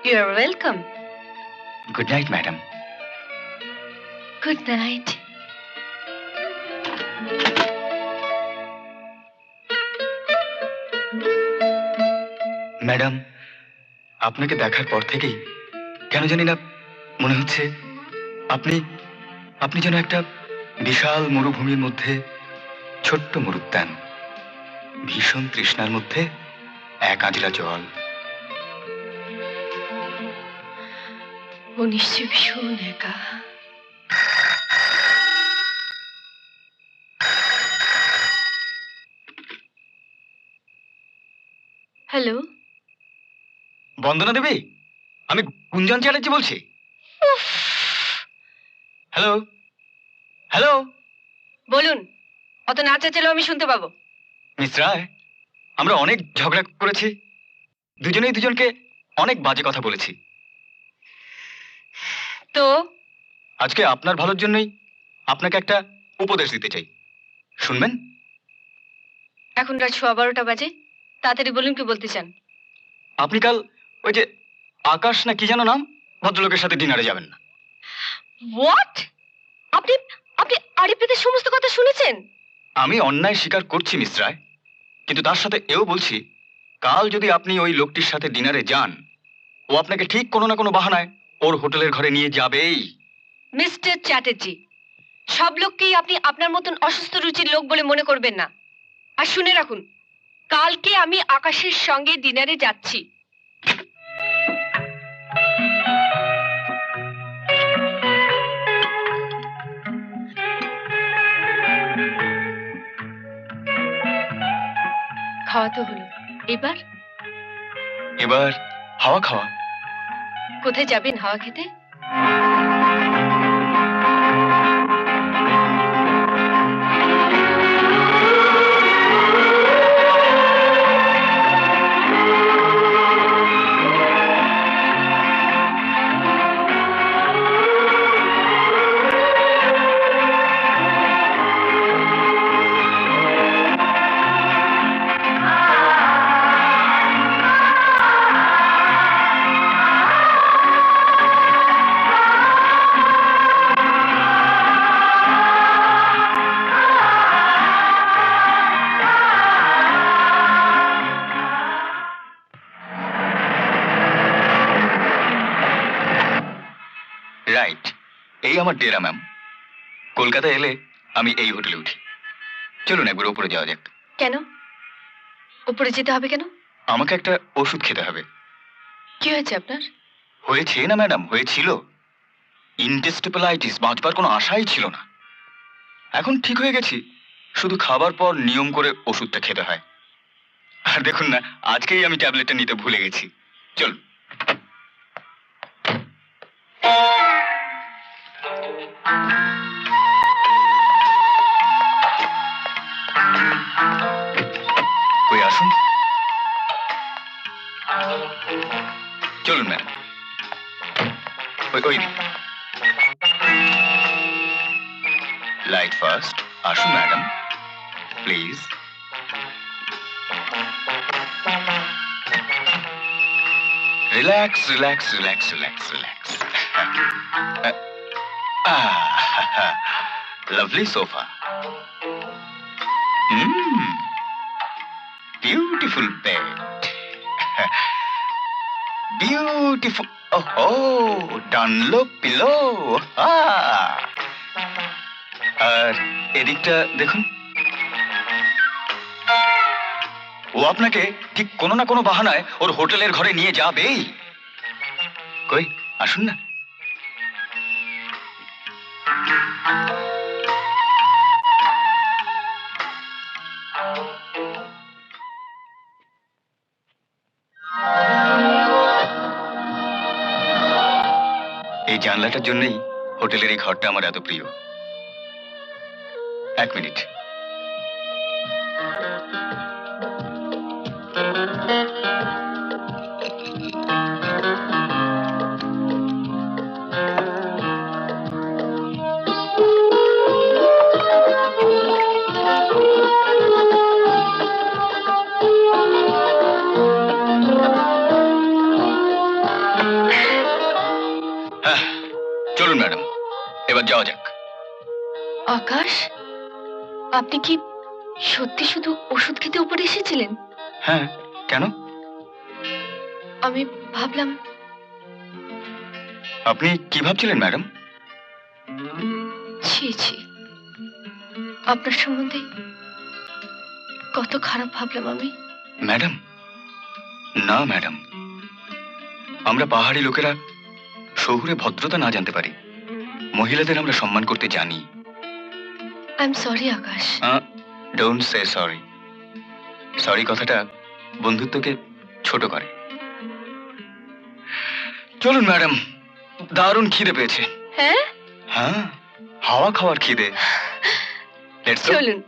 You are welcome.
Good night madam.
Good night.
Madam, আপনাকে দেখার পর থেকেই কেন জানি না মনে হচ্ছে আপনি আপনি যেন একটা বিশাল মরুভূমির মধ্যে ছোট্ট মরুদ্যান, ভীষণ তৃষ্ণার মধ্যে এক আজলা জল।
ও নিশ্চয় ভীষণ একা। হ্যালো,
বন্দনা দেবী, আমি গুঞ্জন চ্যাটার্জি বলছি। Hello hello.
বলুন। অত নাচা চাইলেও আমি শুনতে পাবো।
মিস রায়, আমরা অনেক ঝগড়া করেছি, দুজনেই দুজনকে অনেক বাজে কথা বলেছি।
তো
আজকে আপনার ভালোর জন্যই আপনাকে একটা উপদেশ দিতে চাই, শুনবেন?
এখন রাত 12:15 বাজে, তাড়াতাড়ি বলুন কি বলতে চান।
আপনি কাল ওই যে আকাশ না কি যেন নাম ভদ্রলোকের সাথে ডিনারে যাবেন না।
হোয়াট? আপনি আপনি আরিফেদের সমস্ত কথা শুনেছেন?
আমি অন্যায় স্বীকার করছি মিস রায়, কিন্তু তার সাথে এও বলছি কাল যদি আপনি ওই লোকটির সাথে ডিনারে যান, ও আপনাকে ঠিক কোনো না কোনো বাহানায় ওর হোটেলের ঘরে নিয়ে যাবেই।
মিস্টার চ্যাটার্জি, সব লোককেই আপনি আপনার মতন অসুস্থ রুচির লোক বলে মনে করবেন না। আর শুনে রাখুন, কালকে আমি আকাশের সঙ্গে ডিনারে যাচ্ছি। খাওয়া তো হলো, এবার
এবার হাওয়া খাওয়া।
কোথায় যাবেন হাওয়া খেতে?
রাইট, এই আমার ডেরা ম্যাম। কলকাতা এলে আমি এই হোটেলে উঠি। চলুন একবার উপরে যাওয়া যাক।
কেন উপরে যেতে হবে কেন?
আমাকে একটা ওষুধ খেতে হবে।
কি হয়েছে আপনার?
হয়েছে না ম্যাডাম, হয়েছিল ইনটেস্টিপেলাইটিস, বাঁচবার কোনো আশাই ছিল না। এখন ঠিক হয়ে গেছি, শুধু খাবার পর নিয়ম করে ওষুধটা খেতে হয়। আর দেখুন না, আজকেই আমি ট্যাবলেটটা নিতে ভুলে গেছি। চলুন। কই আসুন, চলুন ম্যাডাম। ওই লাইট ফার্স্ট। আসুন madam, please. Relax relax relax relax relax. Lovely sofa, beautiful bed, beautiful. ওহো, ডানলো পিলো। আর এদিকটা দেখুন, ও আপনাকে ঠিক কোনো না কোনো বাহানায় ওর হোটেলের ঘরে নিয়ে যাবেই। কই, আসুন না। এই জানলাটার জন্যই হোটেলের এই ঘরটা আমার এত প্রিয়। এক মিনিট। হ্যাঁ, চলুন ম্যাডাম, এবার যাওয়া যাক।
আকাশ, আপনি কি সত্যি শুধু ওষুধ খেতে উপরে এসেছিলেন?
হ্যাঁ, কেন?
আমি ভাবলাম
আপনি কি ভাবছিলেন ম্যাডাম?
ছি ছি, আপনার সম্বন্ধে কত খারাপ ভাবলাম আমি।
ম্যাডাম, না ম্যাডাম, আমরা পাহাড়ি লোকেরা শহুরে ভদ্রতা না জানতে পারি, মহিলাদের আমরা সম্মান করতে জানি।
I am sorry Akash.
Don't say sorry. Sorry কথাটা বন্ধুত্বকে ছোট করে। চলুন ম্যাডাম, দারুণ খিদে পেয়েছে।
হ্যাঁ,
হ্যাঁ, হাওয়া খাওয়ার খিদে। Let's go.
চলুন।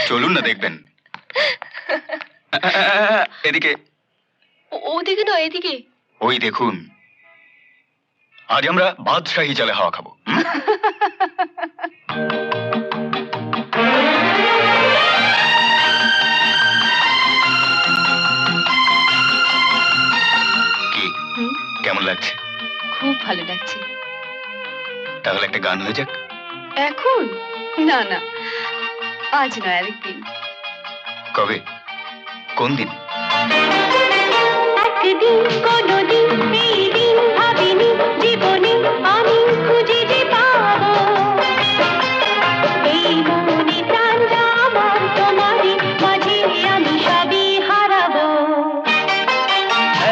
চলুন না, দেখবেন। এদিকে।
ওদিকে না, এদিকে।
ওই দেখুন, আজ আমরা বাদশাহী চালে হাওয়া খাবো। কি,
হুম,
কেমন লাগছে?
খুব ভালো লাগছে।
তাহলে একটা গান হয়ে যাক।
এখন না না, আজ নয়, আরেকদিন।
কবে, কোন দিন?
একদিন কোনদিন এই দিন ভাবিনি জীবনে আমি খুঁজে যে পাবো এই মনে প্রাণ যা আমার তোমারই মাঝে আমি সবই হারাবো।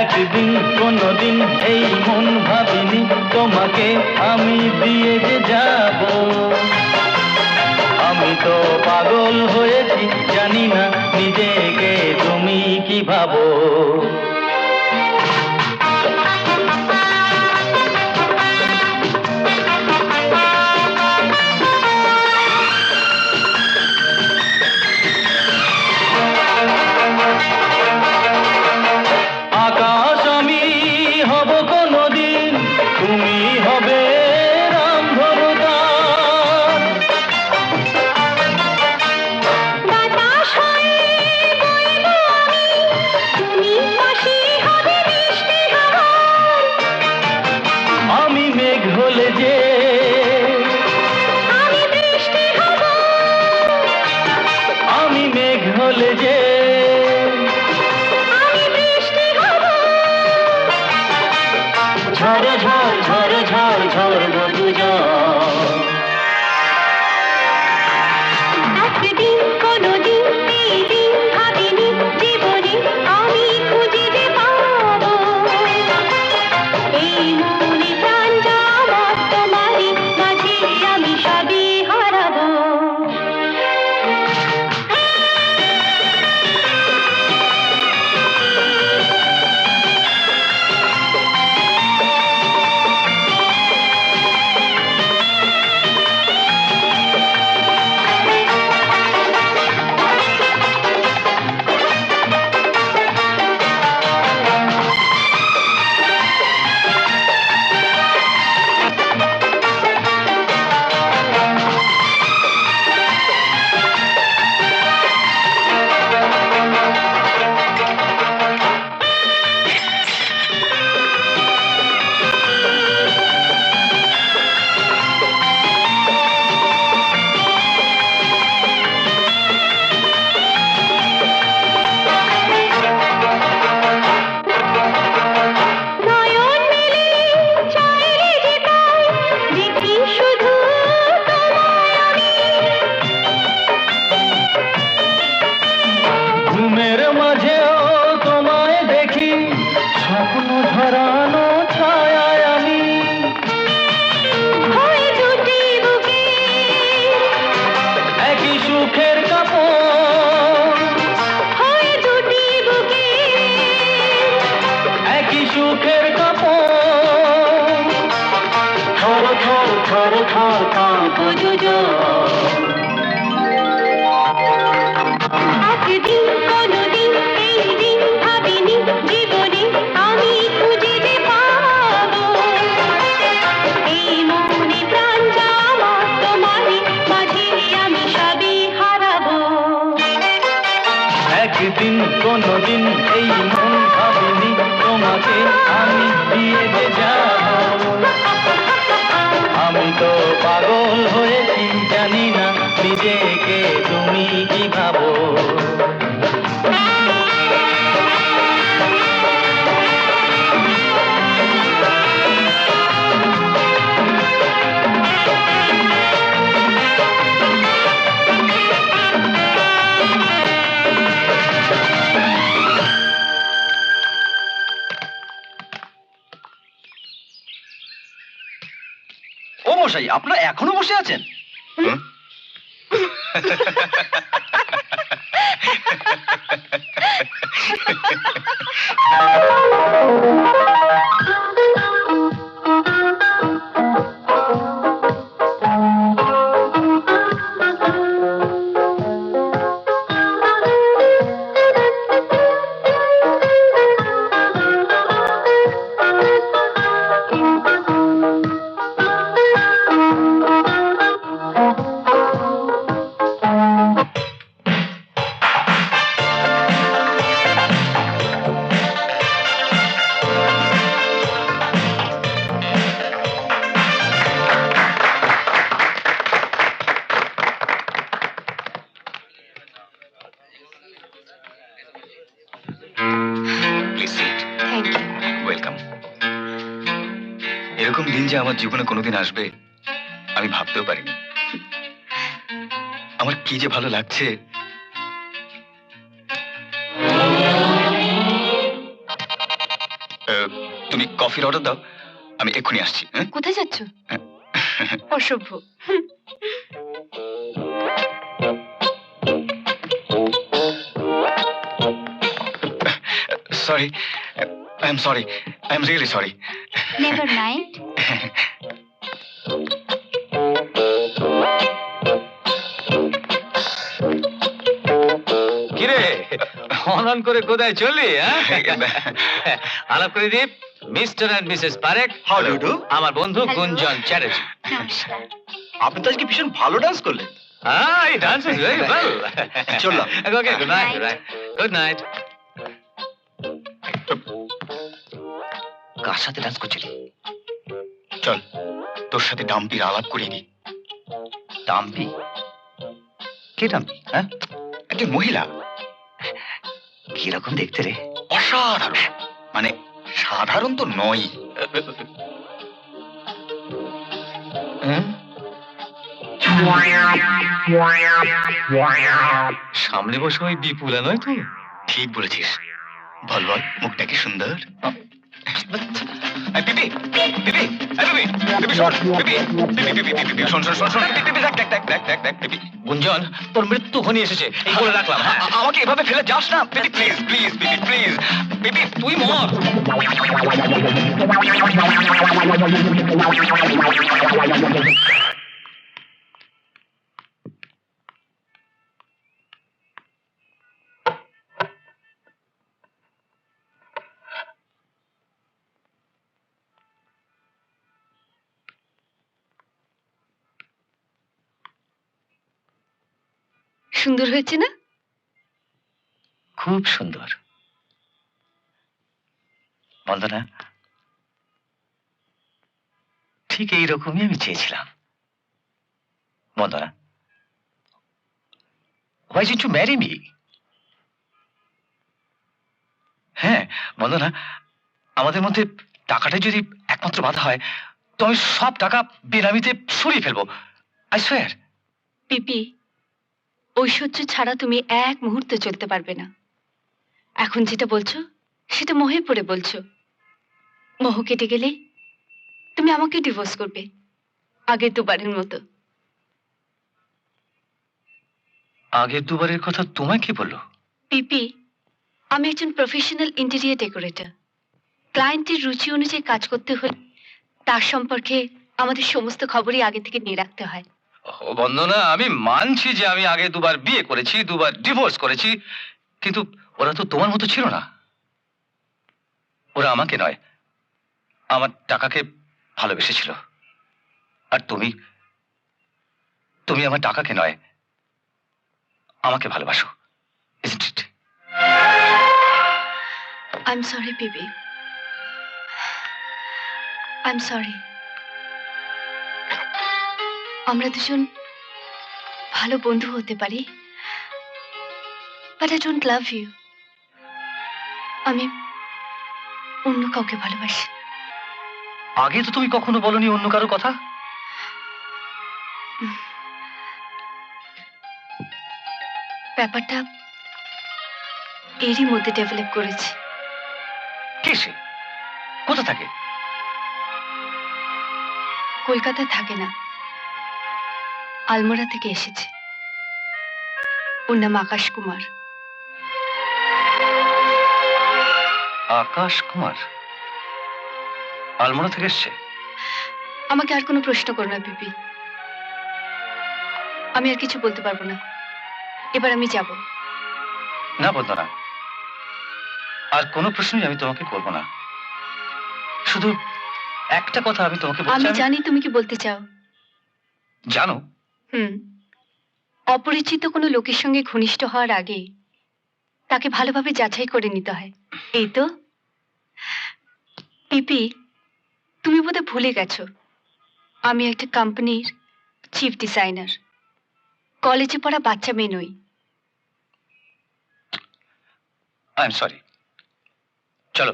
একদিন কোনদিন এই মন ভাবিনি তোমাকে আমি দিয়ে যে যাব। আমি তো পাগল হয়েছি, জানি না নিজেকে তুমি কি ভাবো। আকাশ আমি হব কোনদিন, তুমি হবে রামধনুতার।
বাতাস হয়ে বইবো আমি, তুমি পাশে হবে বৃষ্টি হাওয়া।
আমি মেঘ হলে যে
আমি বৃষ্টি হব,
আমি মেঘ হলে যে
আমি বৃষ্টি হব।
ঝড় ঝড় ঝড় ঝড় ঝড় দুজন।
একদিন কোনদিন এই দিন ভাবিনি জীবনে আমি খুঁজে যে পাবো এই মনে প্রাণ যা আমার তোমারই মাঝে আমি সবই হারাবো।
থর থর কাঁপো দুজন।
একদিন কোনদিন এই দিন ভাবিনি জীবনে আমি খুঁজে যে পাবো এই মনে প্রাণ যা আমার তোমারই মাঝে আমি সবই হারাবো।
একদিন কোনদিন এই মন ভাবিনি তোমাকে আমি দিয়ে যে যাব। আমি তো পাগল হয়েছি জানি না নিজেকে তুমি কি ভাবো।
ও মশাই, আপনারা এখনো বসে আছেন?
হুম? Please sit.
Thank you.
Welcome. এরকম দিন যে আমার জীবনে কোনোদিন আসবে আমি ভাবতেও পারিনি। আমার কি যে ভালো লাগছে। তুমি কফির অর্ডার দাও, আমি এক্ষুনি আসছি। হ্যাঁ?
কোথায় যাচ্ছ? অসভ্য।
Sorry, I am sorry, I am really sorry.
Never mind.
কিরে অনন করে কোথায় চললি? আলাপ করে Deep, mister and missus Parekh.
How do you do?
আমার বন্ধু গুঞ্জন চ্যাটার্জি।
নমস্কার।
আপনি তো আজকে ভীষণ ভালো ডান্স করলেন।
এই ডান্স ইজ ভেরি ওয়েল।
চললাম।
Okay, good night. Good night.
কার সাথে ডান্স করছিলি? চল তোর সাথে ডাম্পির আলাপ করিয়ে দিই।
ডাম্পি? কে ডাম্পি? হ্যাঁ,
একজন মহিলা,
কিরকম দেখতে রে?
অসাধারণ, মানে সাধারণ তো নয়।
সামনে বসে ওই বিপুলা নয় তো?
ঠিক বলেছিস। বল বল, মুখটা কি সুন্দর। এই পিপি, পিপি, এই পিপি, পিপি শোন, পিপি, পিপি, পিপি, পিপি, পিপি, শোন, শোন, শোন, শোন, পিপি, পিপি, দেখ, দেখ, দেখ, দেখ, দেখ, দেখ, পিপি।
গুঞ্জন, তোর মৃত্যু ঘনি এসেছে এই বলে রাখলাম।
আমাকে এভাবে ফেলে যাস না পিপি, প্লিজ, প্লিজ, পিপি, প্লিজ, পিপি, তুই মর।
সুন্দর হয়েছে না?
খুব সুন্দর। বন্দনা, ঠিক এইরকমই আমি চেয়েছিলাম। বন্দনা, why didn't you marry me? হ্যাঁ বন্দনা, আমাদের মধ্যে টাকাটা যদি একমাত্র বাধা হয় তো আমি সব টাকা বেনামিতে সরিয়ে ফেলবো। I swear.
পিপি, ঐশ্বর্য ছাড়া তুমি এক মুহূর্ত চলতে পারবে না। এখন যেটা বলছো সেটা মোহে পড়ে বলছো। মোহ কেটে গেলে তুমি আমাকে ডিভোর্স করবে, আগের দুবারের মতো।
আগের দুবারের কথা তোমায় কে বললো?
পিপি, আমি একজন প্রফেশনাল ইন্টেরিয়র ডেকোরেটর। ক্লায়েন্টের রুচি অনুযায়ী কাজ করতে হলে তার সম্পর্কে
আমাদের সমস্ত খবরই আগে থেকে নিয়ে রাখতে হয়।
ও বন্দনা, আমি মানছি যে আমি আগে দুবার বিয়ে করেছি, দুবার ডিভোর্স করেছি, কিন্তু ওরা তো তোমার মতো ছিল না। ওরা আমাকে নয়, আমার টাকাকে ভালোবেসেছিল। আর তুমি তুমি আমার টাকাকে নয়, আমাকে ভালোবাসো। Isn't it?
I am sorry baby, I am sorry. আমরা দুজন ভালো বন্ধু হতে পারি, but I don't love you. আমি অন্য কাউকে ভালোবাসি।
আগে তো তুমি কখনো বলনি অন্য কারো কথা।
ব্যাপারটা এরই মধ্যে ডেভেলপ করেছি।
কে সে? কোথা থাকে?
কলকাতা থাকে না, আলমোড়া থেকে এসেছে। ওর নাম আকাশ কুমার।
আকাশ কুমার আলমোড়া থেকে এসছে?
আমাকে আর কোনো প্রশ্ন করো না বিপি, আমি আর কিছু বলতে পারবো না। এবার আমি যাব।
না বন্দনা, আর কোনো প্রশ্নই আমি তোমাকে করব না। শুধু একটা কথা আমি তোমাকে বলছি।
আমি জানি তুমি কি বলতে চাও।
জানো?
অপরিচিত কোনো লোকের সঙ্গে ঘনিষ্ঠ হওয়ার আগে তাকে ভালোভাবে যাচাই করে নিতে হয়, এই তো। পিপি, তুমি বোধহয় ভুলে গেছো আমি একটা কোম্পানির চিফ ডিজাইনার, কলেজে পড়া বাচ্চা মেয়ে নই।
I am sorry. চলো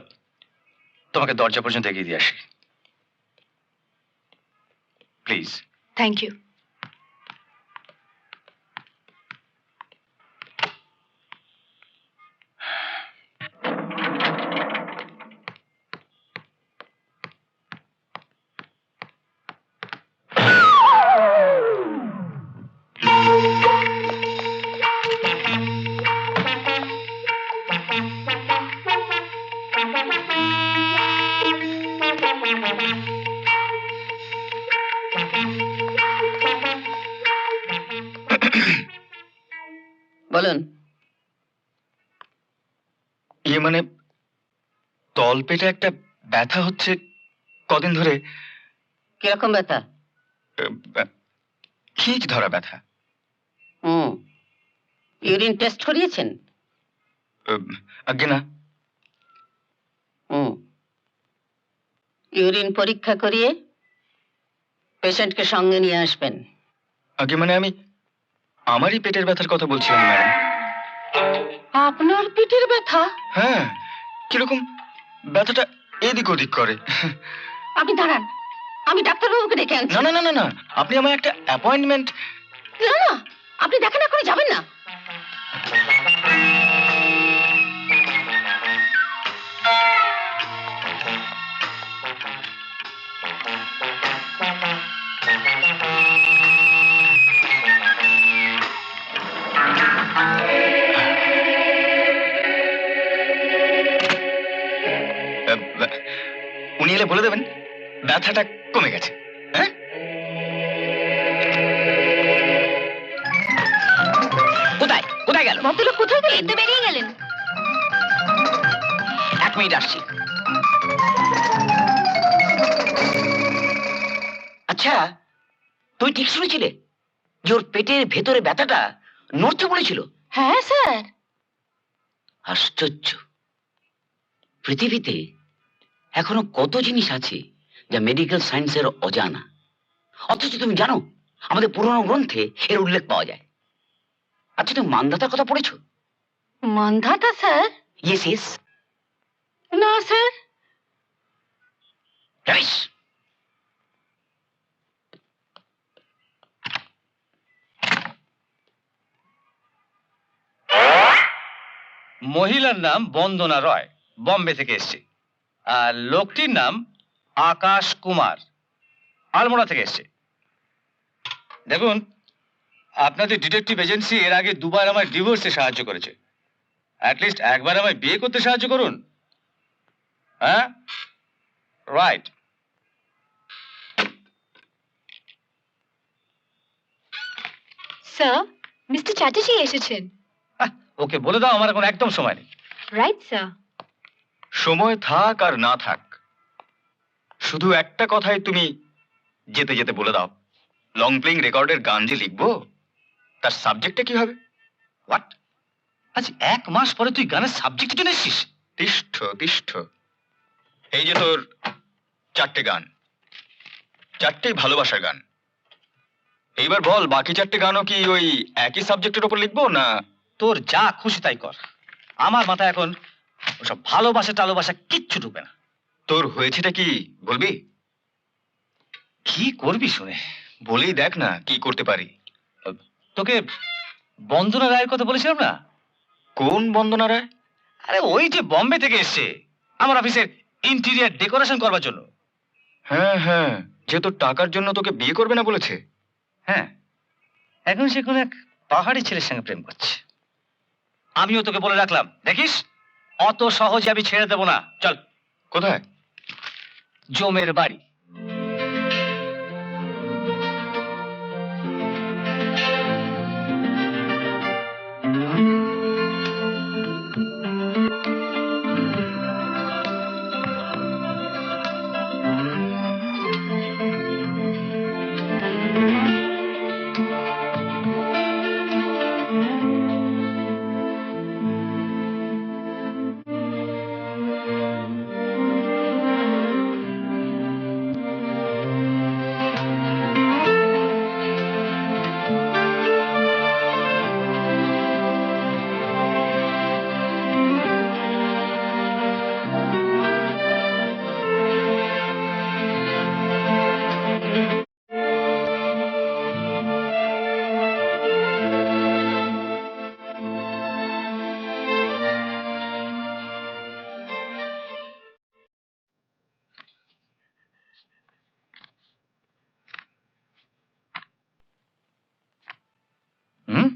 তোমাকে দরজা পর্যন্ত এগিয়ে দিয়ে আসি, প্লিজ।
Thank you.
বলুন।
মানে তলপেটে একটা ব্যথা হচ্ছে কদিন ধরে।
কিরকম ব্যথা?
খিঁচ ধরা ব্যথা।
ইউরিন টেস্ট করিয়েছেন?
আগে না।
ইউরিন পরীক্ষা করিয়ে পেশেন্টকে সঙ্গে নিয়ে আসবেন।
আগে মানে আমি আমারই পেটের ব্যথার কথা বলছিলাম ম্যাডাম।
আপনার পেটের ব্যথা?
হ্যাঁ, কিরকম ব্যথাটা এদিক ওদিক করে।
আপনি দাঁড়ান, আমি ডাক্তারবাবুকে ডেকে আনছি।
না না না না না, আপনি আমার একটা অ্যাপয়েন্টমেন্ট।
না না, আপনি দেখা না করে যাবেন না।
উনি এলে বলে দেবেন ব্যথাটা কমে গেছে। হ্যাঁ,
কোথায় কোথায় গেল?
ভদ্রলোক কোথায় গেলেন?
তো বেরিয়ে গেলেন।
1 মিনিট আসছি। আচ্ছা, তুই ঠিক শুনেছিলে যে ওর পেটের ভেতরে ব্যথাটা নড়তে বলেছিল?
হ্যাঁ স্যার।
আশ্চর্য, পৃথিবীতে এখনো কত জিনিস আছে যা মেডিকেল সায়েন্সের অজানা, অথচ তুমি জানো আমাদের পুরনো গ্রন্থে এর উল্লেখ পাওয়া যায়। আচ্ছা, তুমি মানধাতার কথা পড়েছো?
মানধাতা স্যার?
Yes yes.
না স্যার।
রমেশ,
মহিলার নাম বন্দনা রয়, বম্বে থেকে এসছে। আর লোকটির নাম আকাশ কুমার, আলমোড়া থেকে এসছে। দেখুন, আপনাদের ডিটেকটিভ এজেন্সি এর আগে 2 বার আমার ডিভোর্সে সাহায্য করেছে। অ্যাটলিস্ট একবার আমায় বিয়ে করতে সাহায্য করুন। হ্যাঁ, রাইট।
স্যার মিস্টার চ্যাটার্জি এসেছেন।
ওকে বলে দাও আমার এখন একদম সময় নেই।
Right sir.
সময় থাক আর না থাক, শুধু একটা কথাই তুমি যেতে যেতে বলে দাও, লং প্লেইং রেকর্ডের গান যে লিখবো তার সাবজেক্টটা কি হবে?
হোয়াট? আজ 1 মাস পরে তুই গানের সাবজেক্ট চলে এসেছিস?
তিষ্ঠ তিষ্ঠ। এই যে তোর 4টে গান, 4টেই ভালোবাসার গান। এইবার বল বাকি 4টে গানও কি ওই একই সাবজেক্টের উপর লিখবো না?
তোর যা খুশি তাই কর, আমার মাথায় এখন ওসব ভালোবাসা টালোবাসা কিচ্ছু ঢুকবে না।
তোর হয়েছেটা কি বলবি?
কি করবি শুনে?
বলেই দেখ না কি করতে পারি।
তোকে বন্দনা রায়ের কথা বলেছিলাম না?
কোন বন্দনা রায়?
আরে ওই যে বম্বে থেকে এসছে আমার অফিসের ইন্টেরিয়ার ডেকোরেশন করবার জন্য।
হ্যাঁ হ্যাঁ, যে তোর টাকার জন্য তোকে বিয়ে করবে না বলেছে।
হ্যাঁ, এখন সে কোন এক পাহাড়ি ছেলের সঙ্গে প্রেম করছে। আমিও তোকে বলে রাখলাম, দেখিস অত সহজে আমি ছেড়ে দেব না। চল।
কোথায়?
জমের বাড়ি। হুম,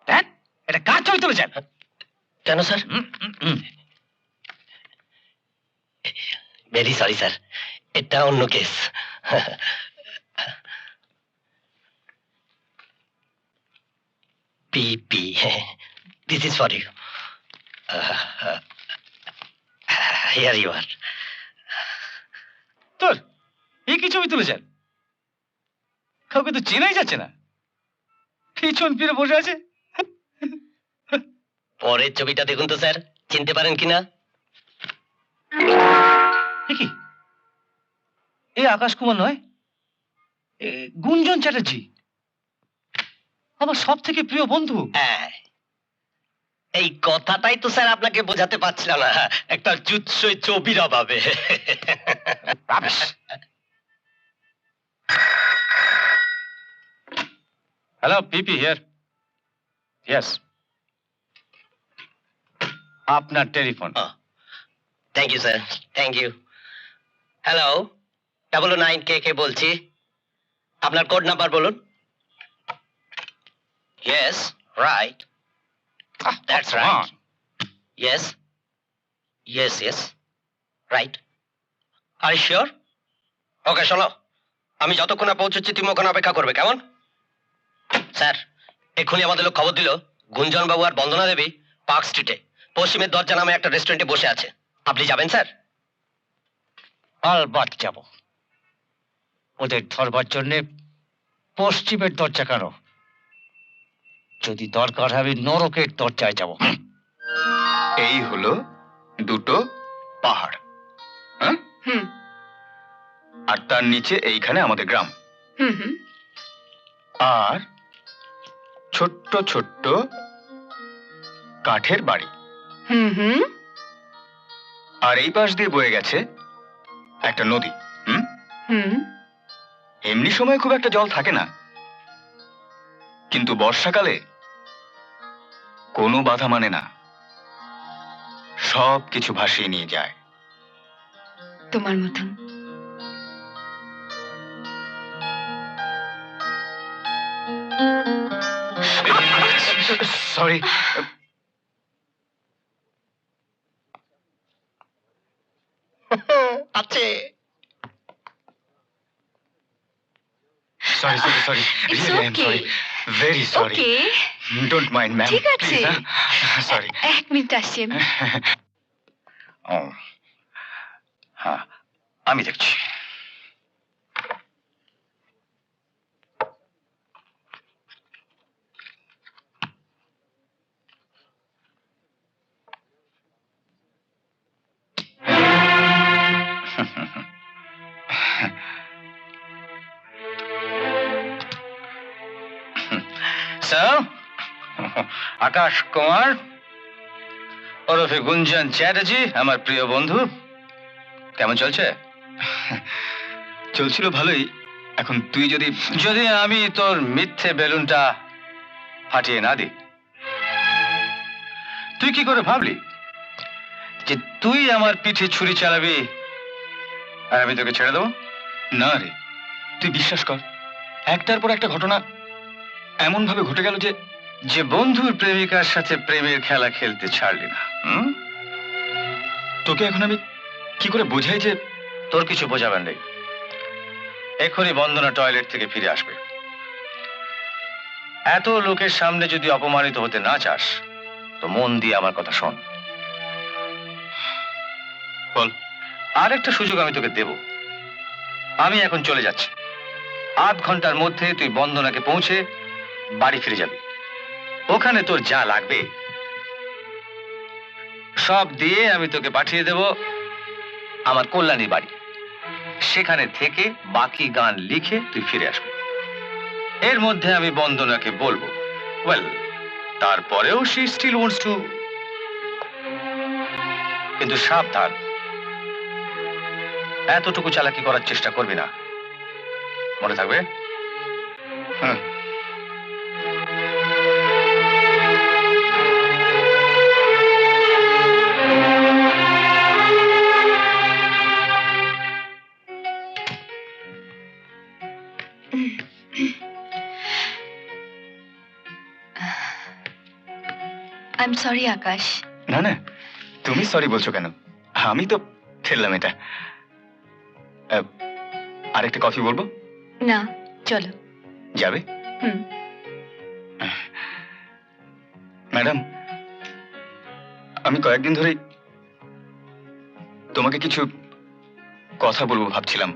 দেখ, এটা কার ছবি তুলেছেন?
কেন স্যার? ভেরি সরি স্যার, এটা অন্য কেস। পিপি, this is for you. Here you are.
তোর এই কি ছবি তুলেছেন? কাউকে তো চেনাই যাচ্ছে না, পিছন ফিরে বসে আছে।
পরের ছবিটা দেখুন তো স্যার, চিনতে পারেন কিনা?
এ কি, এ আকাশ কুমার নয়, এ গুঞ্জন চ্যাটার্জি, আমার সব থেকে প্রিয় বন্ধু।
হ্যাঁ, এই কথাটাই তো স্যার আপনাকে বোঝাতে পারছিলাম না, একটা জুৎসই ছবির অভাবে।
Hello, PP here. ইয়েস, আপনার telephone.
Thank you sir, thank you. Hello, 009 কে বলছি। আপনার কোড নাম্বার বলুন। Yes, right, that's right. Yes yes yes, right. আর শিওর? ওকে, শোনো, আমি যতক্ষণ না পৌঁছচ্ছি তুমি ওখানে অপেক্ষা করবে, কেমন? স্যার, এক্ষুনি আমাদের লোক খবর দিল গুঞ্জন বাবু আর বন্দনা দেবী পার্ক স্ট্রিটে পশ্চিমের দরজা নামে একটা রেস্টুরেন্টে বসে আছে। আপনি যাবেন স্যার?
আলবাত যাব। ওদের ধরবার জন্য পশ্চিমের দরজা কেন? যদি দরকার হয় আমি নরকের দরজায় যাব।
এই হলো দুটো পাহাড়, হ্যাঁ?
হুম
আর তার নিচে এইখানে আমাদের গ্রাম,
হুম হুম
আর ছোট্ট ছোট্ট কাঠের বাড়ি।
হুম হুম
আর এই পাশ দিয়ে বয়ে গেছে একটা নদী।
হুম।
এমনি সময় খুব একটা জল থাকে না, কিন্তু বর্ষাকালে কোনো বাধা মানে না, সব কিছু ভাসিয়ে নিয়ে যায়।
তোমার মতন।
সরি।
আছে
sorry sorry sorry
It's
really I M
okay.
Sorry very sorry
okay
don't mind ma'am
ঠিক আছে।
সরি
এক মিনিট আসছি আমি।
ও হ্যাঁ আমি দেখছি। স্যার আকাশ কুমার ওরফে গুঞ্জন চ্যাটার্জি, আমার প্রিয় বন্ধু, কেমন চলছে?
চলছিল ভালোই। এখন তুই যদি
যদি আমি তোর মিথ্যে বেলুনটা ফাটিয়ে না দিই, তুই কি করে ভাবলি যে তুই আমার পিঠে ছুরি চালাবি আর আমি তোকে ছেড়ে দেবো?
না রে, তুই বিশ্বাস কর, একটার পর একটা ঘটনা এমন ভাবে ঘটে গেল যে
যে বন্ধুর প্রেমিকার সাথে প্রেমের খেলা খেলতে ছাড়লি না।
তোকে এখন আমি কি করে বোঝাই যে
তোর কিছু বোঝাবেন নেই। এক্ষুনি বন্দনা টয়লেট থেকে ফিরে আসবে। এত লোকের সামনে যদি অপমানিত হতে না চাস তো মন দিয়ে আমার কথা শোন।
বল।
আর একটা সুযোগ আমি তোকে দেব। আমি এখন চলে যাচ্ছি, আধ ঘন্টার মধ্যে তুই বন্দনাকে পৌঁছে বাড়ি ফিরে যাবি। ওখানে তোর যা লাগবে সব দিয়ে আমি তোকে পাঠিয়ে দেব আমার কল্যাণীর বাড়ি। সেখানে থেকে বাকি গান লিখে তুই ফিরে আসবি। এর মধ্যে আমি বন্দনাকে বলবো, ওয়েল, তারপরেও শি স্টিল ওয়ান্টস টু। কিন্তু সাবধান, এতটুকু চালাকি করার চেষ্টা করবি না, মনে থাকবে? হুম।
আই এম সরি আকাশ।
না না, তুমি সরি বলছো কেন? আমি তো ফেললাম এটা। আরেকটা কফি বলবো?
না, চলো।
যাবে?
হুম।
ম্যাডাম, আমি কয়েকদিন ধরেই তোমাকে কিছু কথা বলবো ভাবছিলাম।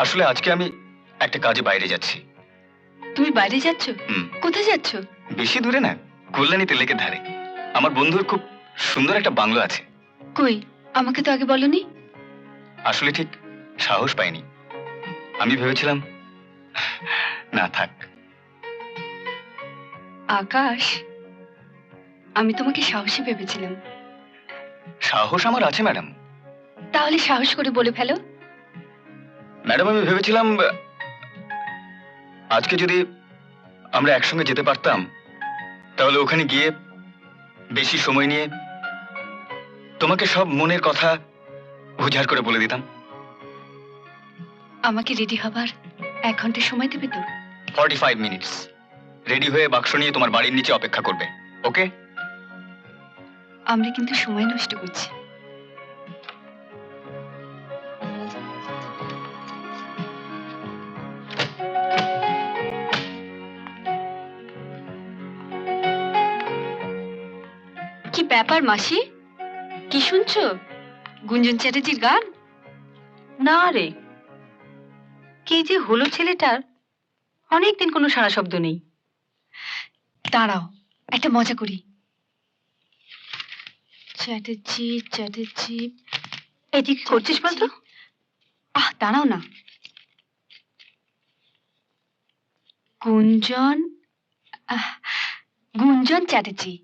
আসলে আজকে আমি একটা কাজে বাইরে যাচ্ছি।
তুমি বাইরে যাচ্ছ?
হুম।
কোথায় যাচ্ছ?
বেশি দূরে না, কল্যাণীতে লেকের ধারে। আমার বন্ধুর খুব সুন্দর একটা বাংলো আছে।
কই, আমাকে তো আগে বলনি।
আসলে ঠিক সাহস পাইনি। আমি ভেবেছিলাম না, থাক।
আকাশ, আমি তোমাকে সাহসী ভেবেছিলাম।
সাহস আমার আছে ম্যাডাম।
তাহলে সাহস করে বলে ফেলো।
ম্যাডাম, আমি ভেবেছিলাম আজকে যদি আমরা একসঙ্গে যেতে পারতাম তাহলে ওখানে গিয়ে বেশি সময় নিয়ে তোমাকে সব মনের কথা উজাড় করে বলে দিতাম।
আমাকে রেডি হবার 1 ঘন্টা সময় দেবে তো?
45 মিনিটস। রেডি হয়ে বাক্স নিয়ে তোমার বাড়ির নিচে অপেক্ষা করবে, ওকে?
আমরা কিন্তু সময় নষ্ট করছি। কি ব্যাপার মাসি, কি শুনছো? গুঞ্জন চ্যাটার্জির গান?
না রে, কি যে হলো ছেলেটার, অনেকদিন কোনো সারা শব্দ নেই।
দাঁড়াও, একটা মজা করি। চ্যাটার্জি চ্যাটার্জি,
এই তুই কি করছিস বলতো?
দাঁড়াও না। গুঞ্জন, গুঞ্জন চ্যাটার্জি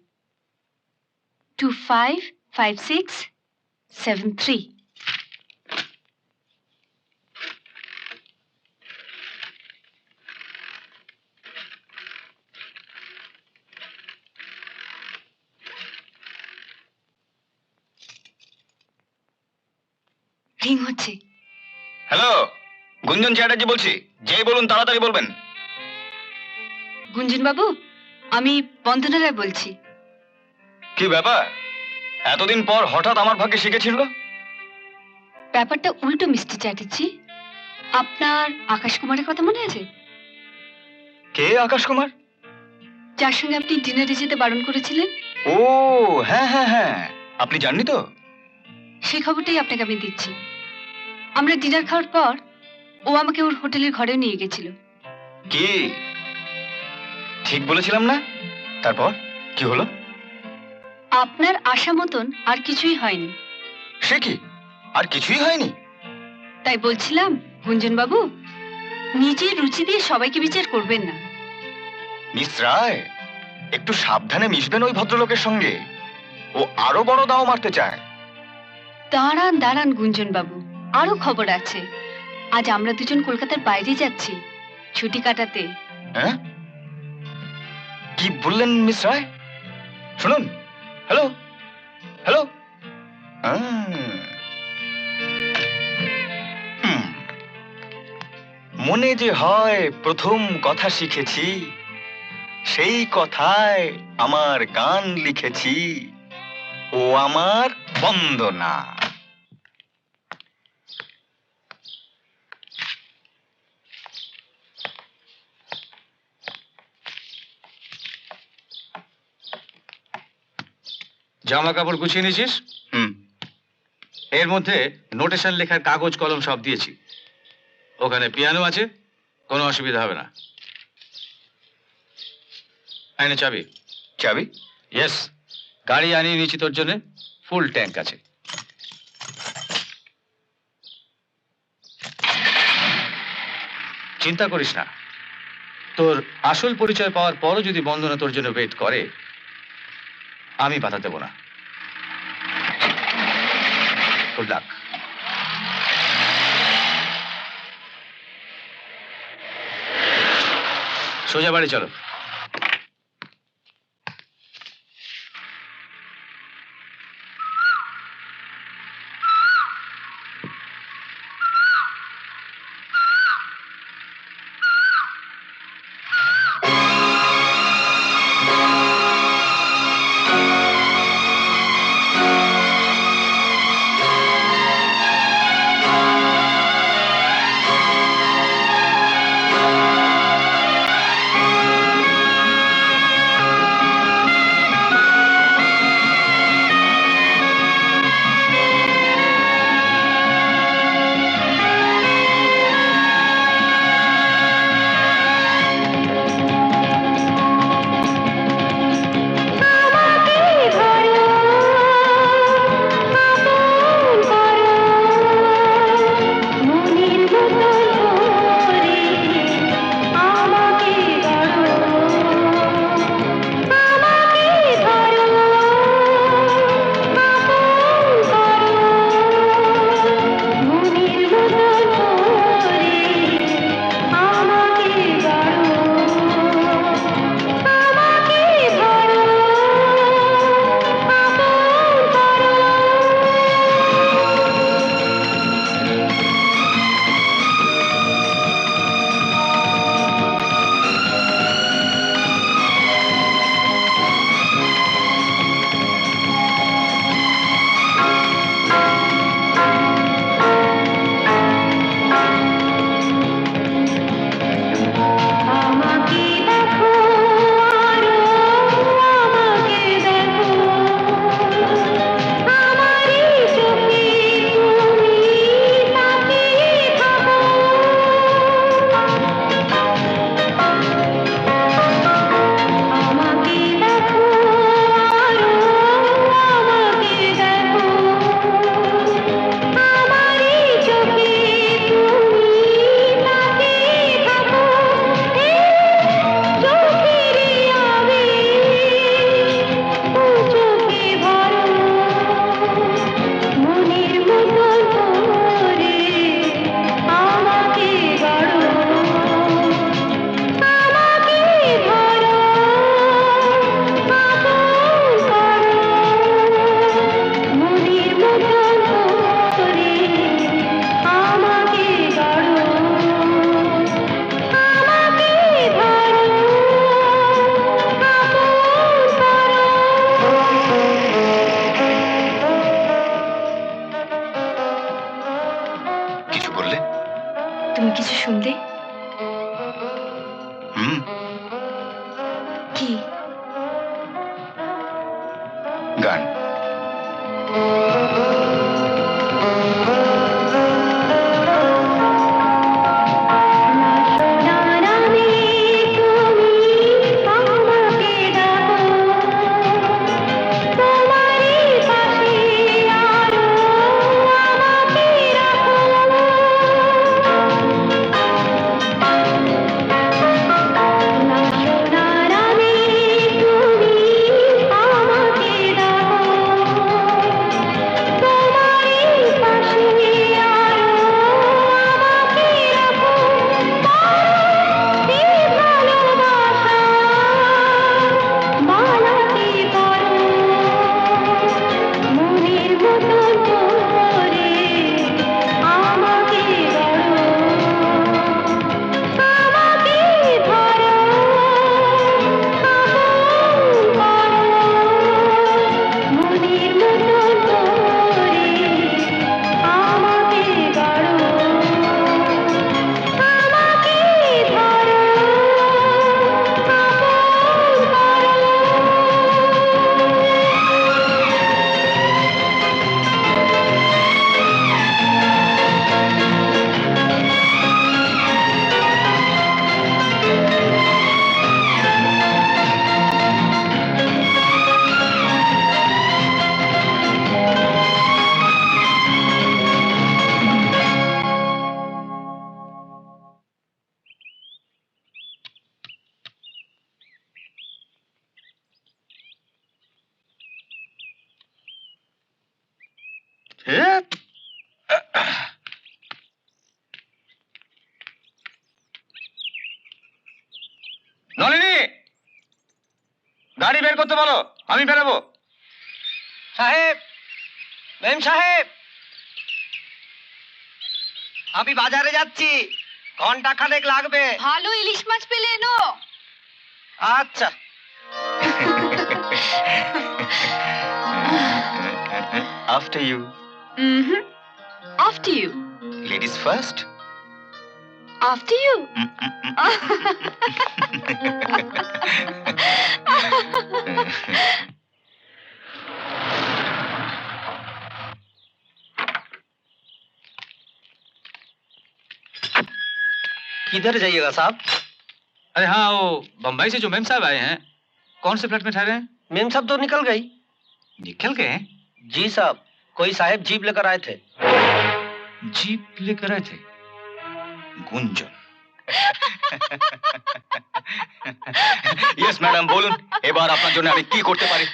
255673। রিং হচ্ছে।
হ্যালো, গুঞ্জন চ্যাটার্জি বলছি। যেই বলুন, তাড়াতাড়ি বলবেন।
গুঞ্জন বাবু, আমি বন্দনা রায় বলছি।
কি ব্যাপার, এতদিন পর হঠাৎ আমার ভাগ্যে শিখেছিল?
ব্যাপারটা উল্টো মিস্টার চ্যাটার্জি। আপনার আকাশ কুমারের কথা মনে আছে?
কে আকাশ কুমার?
যার সঙ্গে আপনি ডিনারে যেতে বারণ করেছিলেন?
ও হ্যাঁ হ্যাঁ হ্যাঁ, আপনি জাননি তো?
সেই খবরটাই আপনাকে আমি দিচ্ছি। আমরা ডিনার খাওয়ার পর ও আমাকে ওর হোটেলের ঘরেও নিয়ে গেছিল।
কি ঠিক বলেছিলাম না? তারপর কি হলো?
আপনার আশা মতন আর কিছুই হয়নি।
সে কি, আর কিছুই হয়নি?
তাই বলছিলাম গুঞ্জন বাবু, নিজের রুচি দিয়ে সবাইকে বিচার করবেন না।
মিস রায়, একটু সাবধানে মিশবেন ওই ভদ্রলোকের সঙ্গে। ও আরো বড় দাও মারতে চায়।
দাঁড়ান দাঁড়ান গুঞ্জন বাবু, আরো খবর আছে। আজ আমরা দুজন কলকাতার বাইরে যাচ্ছি ছুটি কাটাতে।
হ্যাঁ, কি বললেন মিস রায়? শুনুন, হ্যালো হ্যালো। মনে যে হয় প্রথম কথা শিখেছি, সেই কথায় আমার গান লিখেছি। ও আমার বন্দনা।
জামা কাপড় গুছিয়ে নিয়েছিস?
হুম।
এর মধ্যে নোটেশন লেখার কাগজ কলম সব দিয়েছি। ওখানে পিয়ানো আছে, কোনো অসুবিধা হবে না। আইনে চাবি।
চাবি?
ইয়েস, গাড়ি আনিয়ে নিয়েছি তোর জন্য, ফুল ট্যাঙ্ক আছে। চিন্তা করিস না, তোর আসল পরিচয় পাওয়ার পরও যদি বন্দনা তোর জন্য ওয়েট করে, আমি বাধা দেব না। Good luck. সোজা বাড়ি চলো।
তুমি কিছু শুনলে?
হুম,
কি?
গান।
নলিনী, গাড়ি বের করতে বলো, আমি বেরাবো।
সাহেব, মেম সাহেব, আমি বাজারে যাচ্ছি, ঘন্টা খানেক লাগবে।
ভালো ইলিশ মাছ পেলে এনো।
আচ্ছা।
After you.
After you.
Ladies first.
After you.
किधर जाइएगा साहब?
अरे हाँ, वो बम्बई से जो मेम साहब आए हैं, कौन से फ्लैट में ठहरे हैं?
मेम साहब तो निकल गई।
निकल गए?
जी साहब, कोई साहब जीप लेकर आए थे।
जीप लेकर आए थे? गुंजन।
ইয়েস ম্যাডাম, বলুন এবার আপনার জন্য আমি কি করতে পারি?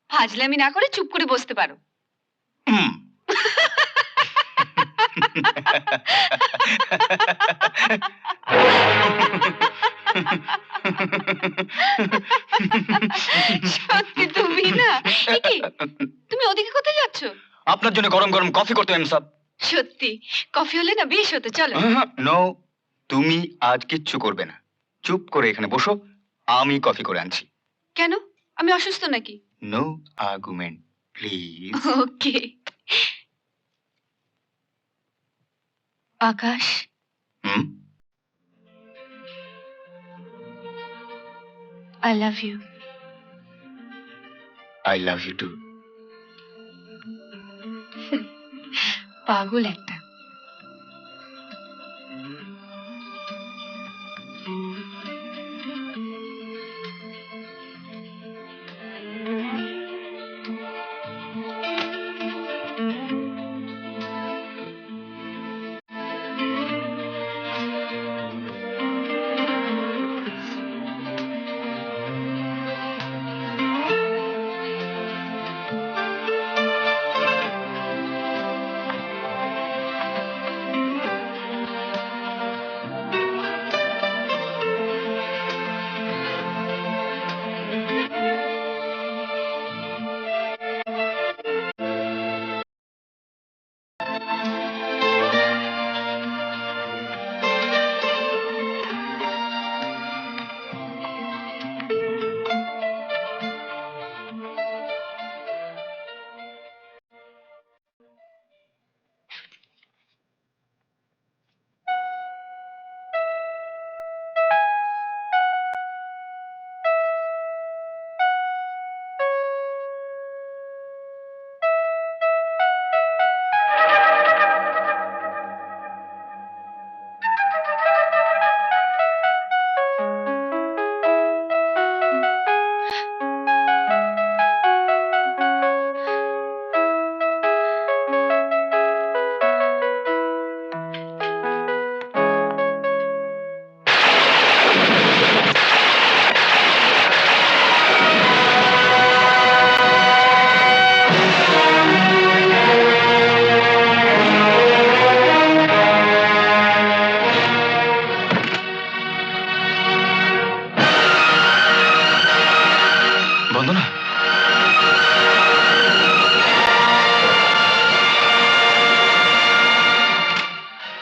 ফাজলামি না করে চুপ করে বসতে পারো।
হুম।
সত্যি তুমি না? এ কি? তুমি ওদিকে কোথায় যাচ্ছ?
আপনার জন্য গরম গরম কফি করতে এম সাহেব।
সত্যি কফি হলে না বেশ হতো, চলো।
নো, তুমি আজ কিচ্ছু করবে না, চুপ করে এখানে বসো, আমি কফি করে আনছি।
কেন, আমি অসুস্থ নাকি?
No argument please.
Okay. Akash,
hmm,
I love you.
I love you too.
পাগল একটা।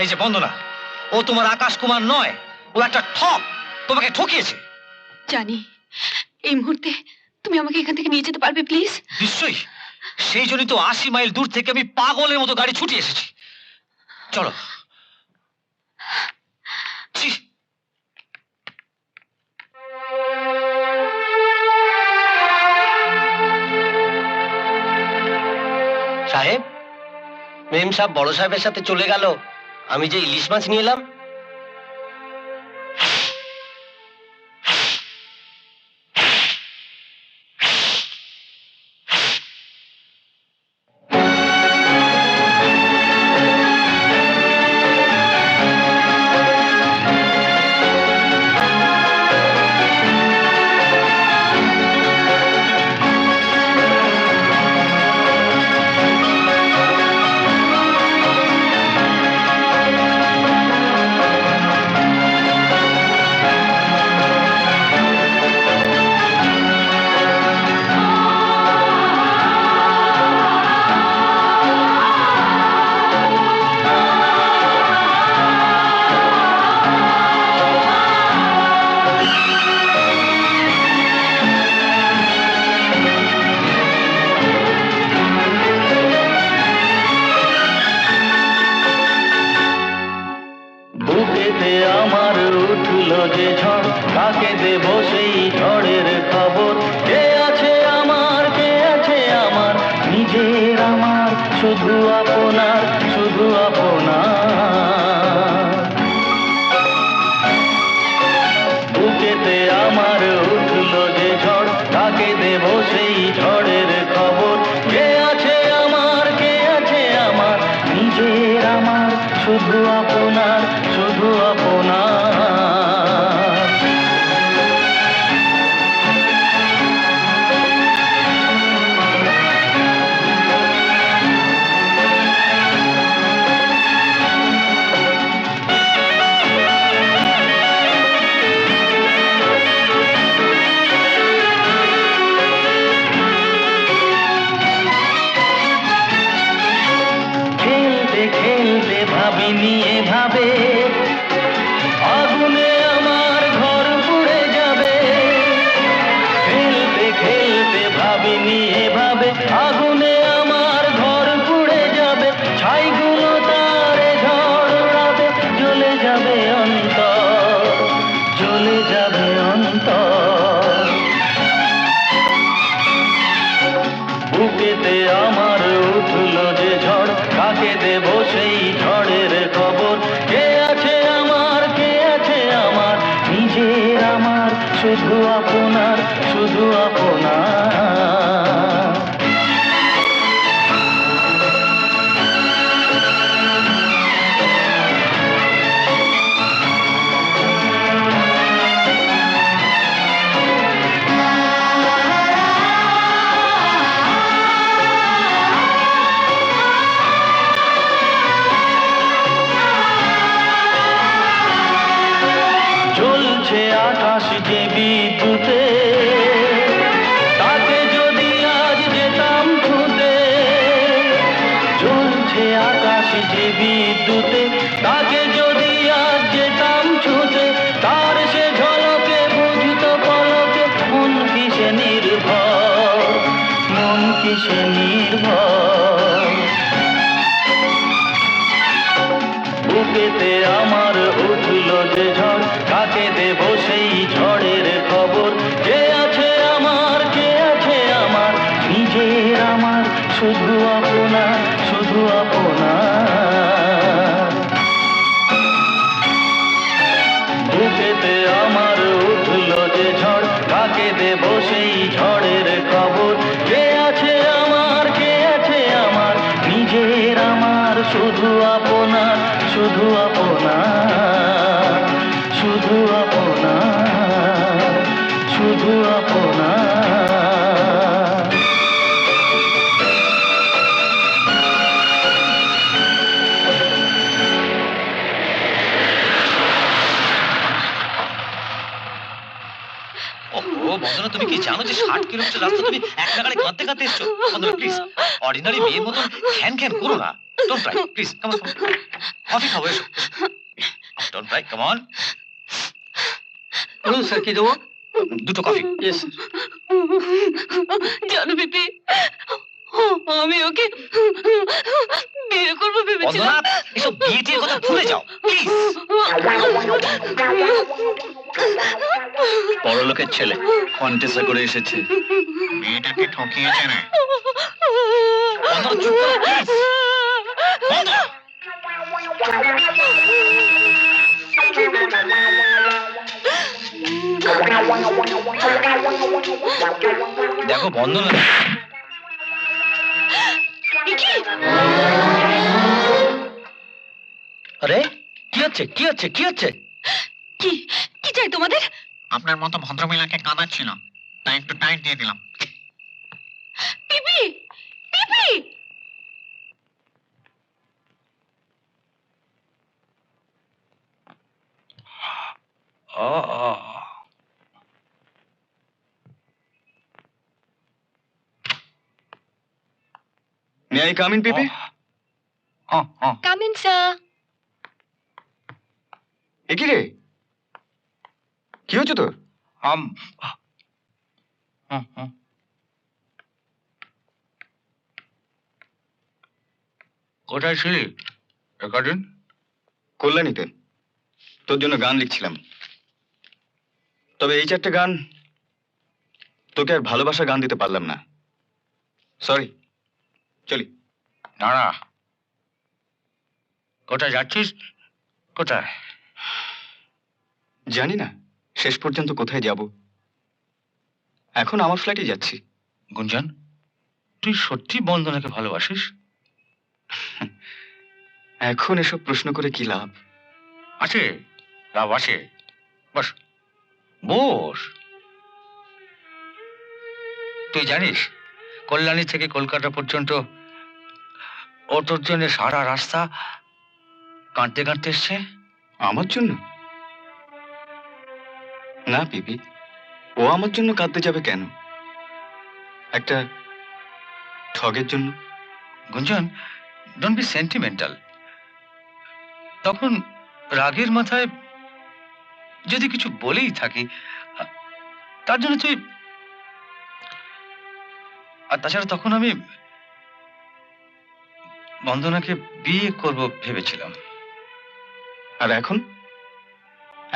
এই যে বন্দনা, ও তোমার আকাশ কুমার নয়, ও একটা ঠক, তোমাকে ঠকিয়েছে।
জানি, এই মুহূর্তে তুমি আমাকে এখান থেকে নিয়ে যেতে পারবে প্লিজ?
নিশ্চয়ই, সেই জন্যই তো 80 মাইল দূর থেকে আমি পাগলের মতো গাড়ি ছুটিয়ে এসেছি। চলো। ছি!
সাহেব, মেম সাহেব বড় সাহেবের সাথে চলে গেল, আমি যে ইলিশ মাছ নিয়ে এলাম।
বুকেতে আমার উঠলো যে ঝড়, কাকে দেব সেই ঝড়ের খবর? কে আছে আমার, কে আছে আমার, নিজের আমার, শুধু আপনার, শুধু আপনার। বুকেতে আমার উঠলো যে ঝড়, কাকে দেব সেই ঝড়ের খবর? কে আছে আমার, কে আছে আমার, নিজের আমার, শুধু আপনার, শুধু আপনার। খেলতে খেলতে ভাবিনি এভাবে, আগুনে আমার ঘর পুড়ে যাবে। খেলতে খেলতে ভাবিনি এভাবে, আগুনে আমার ঘর পুড়ে যাবে। ছাইগুলো তারে ঝড় উড়াবে, জ্বলে যাবে অন্তর, জ্বলে যাবে অন্তর। বুকেতে আমার উঠলো যে ঝড়, কাকে দেব সেই ঝড়ের খবর? কে আছে আমার, কে আছে আমার, নিজের আমার, শুধু আপনার, শুধু আপনার। জ্বলছে আকাশ যে বিদ্যুতে, তাকে যদি আজ যেতাম ছুঁতে। জ্বলছে আকাশ যে বিদ্যুতে, তাকে যদি আজ যেতাম ছুঁতে। তার সে ঝলকে বুঝতো পলকে, মন কিসে নির্ভর, মন কিসে নির্ভর। বুকেতে আমার উঠলো যে ঝড়, কাকে দেব সেই ঝড়ের খবর? কে আছে আমার, কে আছে আমার, নিজের আমার, শুধু আপনার, শুধু আপনার। বুকেতে আমার উঠলো যে ঝড়, কাকে দেব সেই ঝড়ের খবর? কে আছে আমার, কে আছে আমার, নিজের আমার, শুধু আপনার, শুধু আপনার, শুধু আপনার, শুধু আপনার।
ও বন্দনা, তুমি কি জানো যে 60 কিলোমিটার রাস্তা তুমি এক লাগাড়ে কাঁদতে কাঁদতে এসছো? বন্দনা প্লিজ, অর্ডিনারি মেয়ের মতন খ্যান খ্যান করো না। Don't cry please, come on, coffee খাবো, এসো। Don't cry, come on.
বলুন স্যার, কি দেবো?
দুটো কফি।
ইয়েস।
জানো পিপি, আমি ওকে বিয়ে করবো ভেবেছিলাম।
বন্দনা, এসব বিয়ে টিয়ের কথা ভুলে যাও প্লিজ।
বড়লোকের ছেলে কন্টেসা করে এসেছে।
মেয়েটাকে ঠকিয়েছে না।
বন্দনা, চুপ করো প্লিজ। বন্দনা, দেখো বন্দনা,
আরে কি হচ্ছে, কি হচ্ছে, কি হচ্ছে?
কি কি চাই তোমাদের?
আপনার মতো ভদ্রমহিলাকে কাঁদাচ্ছিল, তাই একটু টাইট দিয়ে দিলাম।
PP, PP,
may I come in PP?
Come in sir.
এ কি রে, কি হচ্ছে তোর?
কোথায় ছিলি কদিন?
কল্যাণীতে তোর জন্য গান লিখছিলাম। তবে এই 4টে গান তোকে আর ভালোবাসা গান দিতে পারলাম না, সরি। চলি।
দাঁড়া, কোথায় যাচ্ছিস? কোথায়?
জানি না শেষ পর্যন্ত কোথায় যাব। এখন আমার ফ্ল্যাটে যাচ্ছি।
গুঞ্জন, তুই সত্যি বন্দনাকে ভালোবাসিস?
এখন এসব প্রশ্ন করে কি লাভ?
আছে, লাভ আছে। বস বস। তুই জানিস কল্যাণী থেকে কলকাতা পর্যন্ত ও তোর জন্য সারা রাস্তা কাঁদতে কাঁদতে এসছে?
আমার জন্য? না পিপি, ও আমার জন্য কাঁদতে যাবে কেন? একটা ঠগের জন্য?
গুঞ্জন, ডোন্ট বি সেন্টিমেন্টাল। তখন রাগের মাথায় যদি কিছু বলেই থাকি, তার জন্য তুই, আর তাছাড়া তখন আমি বন্দনাকে বিয়ে করব ভেবেছিলাম।
আর এখন?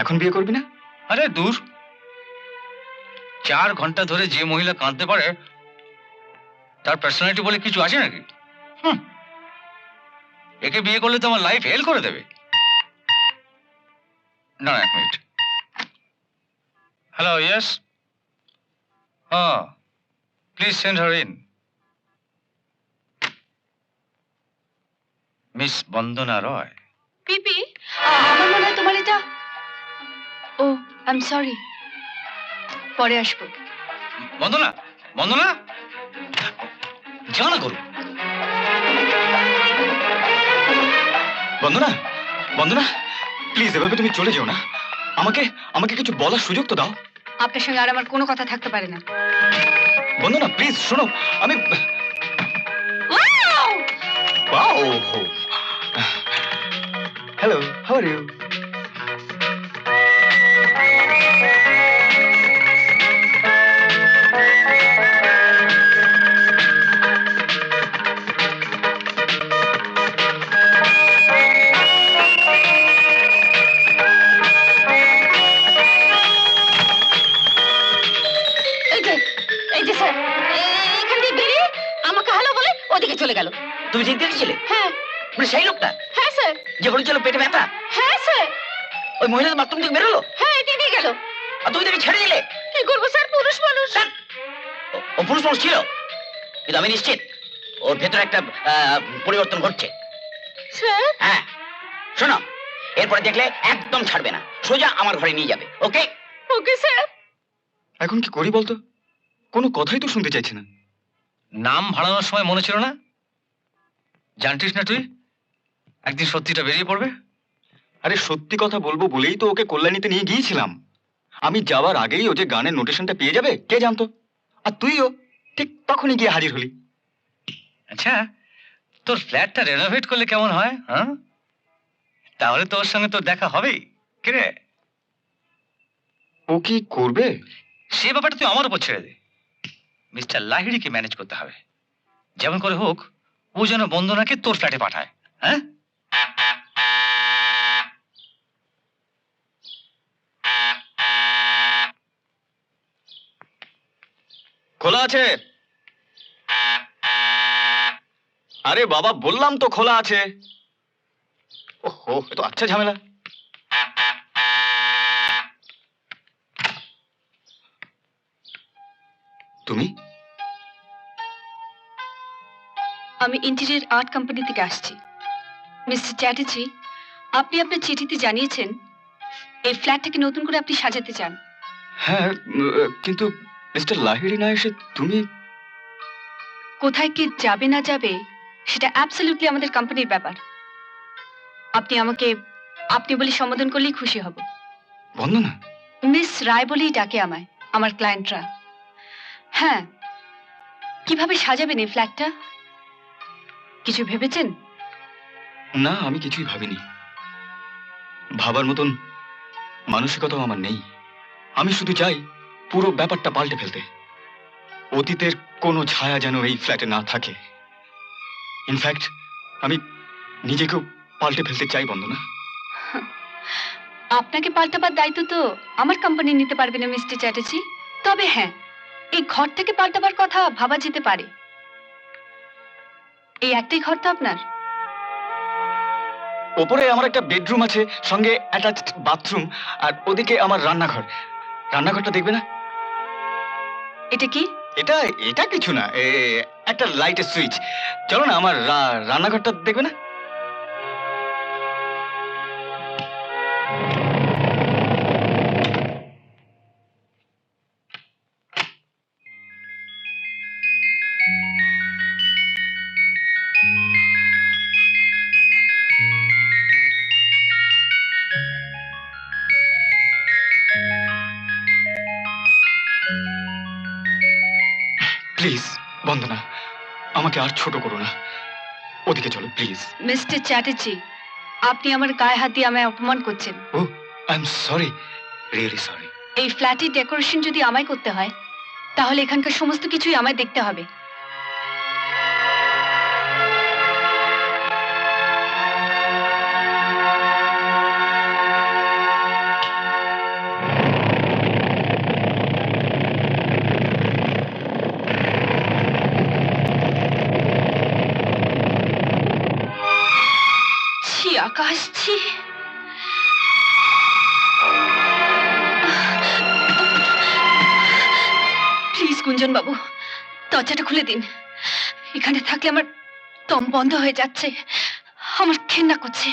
এখন বিয়ে করবি না?
আরে দূর, 4 ঘন্টা ধরে যে মহিলা কাঁদতে পারে তার পার্সোনালিটি বলে কিছু আছে নাকি? একে বিয়ে করলে তো আমার লাইফ হেল করে দেবে। না, 1 মিনিট। হ্যালো, ইয়েস, হ্যাঁ, please send her in. Miss Bandana Roy.
PP, আমার মনে হয় তোমার এটা, ও আই এম সরি, পরে আসবো।
বন্দনা, বন্দনা, জানা করুন।
বন্দনা, বন্দনা, প্লিজ এভাবে তুমি চলে যেও না। আমাকে আমাকে কিছু বলার সুযোগ তো দাও।
আপনার সঙ্গে আর আমার কোনো কথা থাকতে পারে না।
বন্দনা প্লিজ শোনো, আমি হ্যালো, হাউ আর ইউ?
এই যে স্যার, এখান দিয়ে বেরিয়ে আমাকে হ্যালো বলে ওদিকে চলে গেল।
তুমি ঠিক দেখেছিলে?
হ্যাঁ
মানে সেই লোকটা
হ্যাঁ স্যার,
যে বলেছিল পেটে ব্যথা,
হ্যাঁ স্যার,
ওই মহিলা বাথরুম থেকে বেরোলো,
হ্যাঁ এদিকে দিয়ে গেল।
আর তুমি তাকে ছেড়ে দিলে?
কি করবো স্যার, পুরুষ মানুষ।
ও পুরুষ মানুষ ছিল, কিন্তু আমি নিশ্চিত ওর ভেতরে একটা পরিবর্তন ঘটছে।
স্যার,
হ্যাঁ, শোনো, এরপরে দেখলে একদম ছাড়বে না, সোজা আমার ঘরে নিয়ে যাবে। ওকে?
Okay sir.
এখন কি করি বলতো? কোনো কথাই তো শুনতে চাইছে না।
নাম ভাড়ানোর সময় মনে ছিল না? জানতিস না তুই একদিন সত্যিটা বেরিয়ে পড়বে?
আরে সত্যি কথা বলবো বলেই তো ওকে কল্যাণীতে নিয়ে গিয়েছিলাম। আমি যাওয়ার আগেই ও যে গানের নোটেশনটা পেয়ে যাবে কে জানতো? আর তুইও ঠিক তখনই গিয়ে হাজির হলি।
আচ্ছা, তোর ফ্ল্যাটটা রেনোভেট করলে কেমন হয়? হ্যাঁ, তাহলে তোর সঙ্গে তোর দেখা হবেই। কিরে,
ও কি করবে?
সে ব্যাপারটা তুই আমার উপর ছেড়ে দে। মিস্টার লাহিড়িকে ম্যানেজ করতে হবে। যেমন করে হোক ও যেন বন্দনাকে তোর ফ্ল্যাটে পাঠায়। হ্যাঁ,
খোলা আছে। আরে বাবা, বললাম তো খোলা আছে। ওহো, এ তো আচ্ছা ঝামেলা। তুমি?
আমি ইন্টেরিয়র আর্ট কোম্পানি থেকে আসছি। মিস্টার চ্যাটার্জি, আপনি আপনার চিঠিতে জানিয়েছেন এই ফ্ল্যাটটাকে নতুন করে আপনি সাজাতে চান।
হ্যাঁ, কিন্তু মিস্টার লাহিড়ি না এসে তুমি?
কোথায় কে যাবে না যাবে সেটা অ্যাবসলিউটলি আমাদের কোম্পানির ব্যাপার। আপনি আমাকে আপনি বলে সম্বোধন করলেই খুশি হব।
বন্দনা?
মিস রায় বলেই ডাকে আমায় আমার ক্লায়েন্টরা। হ্যাঁ, কিভাবে সাজাবেন এই ফ্ল্যাটটা কিছু ভেবেছেন?
না, আমি কিছুই ভাবিনি। ভাবার মতন মানসিকতাও আমার নেই। আমি শুধু চাই পুরো ব্যাপারটা পাল্টে ফেলতে। অতীতের কোনো ছায়া যেন এই ফ্ল্যাটে না থাকে। ইনফ্যাক্ট আমি নিজেকেও পাল্টে ফেলতে চাই বন্দনা।
আপনাকে পাল্টাবার দায়িত্ব তো আমার কোম্পানি নিতে পারবে না মিস্টার চ্যাটার্জি। তবে হ্যাঁ, এই ঘরটাকে পাল্টাবার কথা ভাবা যেতে পারে। এই একটাই ঘর তো আপনার?
ওপরে আমার একটা বেডরুম আছে, সঙ্গে অ্যাটাচড বাথরুম, আর ওদিকে আমার রান্নাঘর। রান্নাঘরটা দেখবে না?
এটা কি?
এটা এটা কিছু না, একটা লাইটের সুইচ। চলো না, আমার রান্নাঘরটা দেখবে না? প্লিজ বন্দনা, আমাকে আর ছোট করো না। ওদিকে চলো প্লিজ।
মিস্টার চ্যাটার্জি, আপনি আমার গায়ে হাত দিয়ে আমায় অপমান করছেন।
Oh, I am sorry, really sorry.
এই ফ্ল্যাটের ডেকোরেশন যদি আমায় করতে হয় তাহলে এখানকার সমস্ত কিছুই আমায় দেখতে হবে। ছি আকাশ, ছি। প্লিজ গুঞ্জন বাবু, দরজাটা খুলে দিন। এখানে থাকলে আমার দম বন্ধ হয়ে যাচ্ছে, আমার ঘেন্না করছে।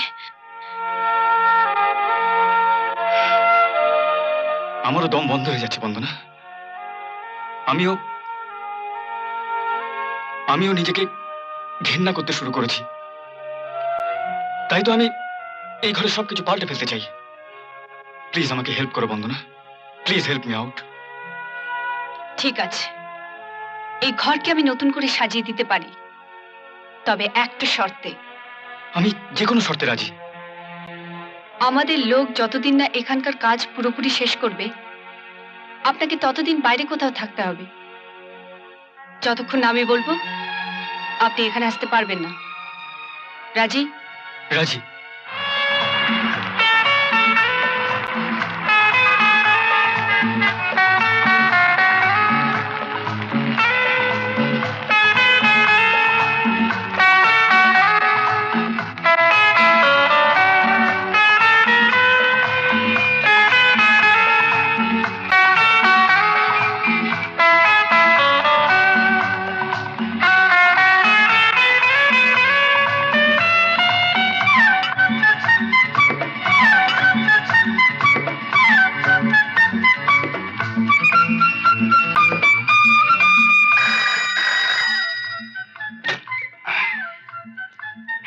আমারও দম বন্ধ হয়ে যাচ্ছে বন্দনা। আমিও নিজেকে ঘেন্না করতে শুরু করেছি। তাই তো আমি এই ঘরে সবকিছু পাল্টে ফেলতে চাই। প্লিজ আমাকে হেল্প করো বন্দনা, প্লিজ হেল্প মি আউট।
ঠিক আছে, এই ঘরকে আমি নতুন করে সাজিয়ে দিতে পারি, তবে একটা শর্তে।
আমি যে কোনো শর্তে রাজি।
আমাদের লোক যতদিন না এখানকার কাজ পুরোপুরি শেষ করবে আপনাকে ততদিন বাইরে কোথাও থাকতে হবে। যতক্ষণ না আমি বলবো আপনি এখানে আসতে পারবেন না। রাজি?
রাজি।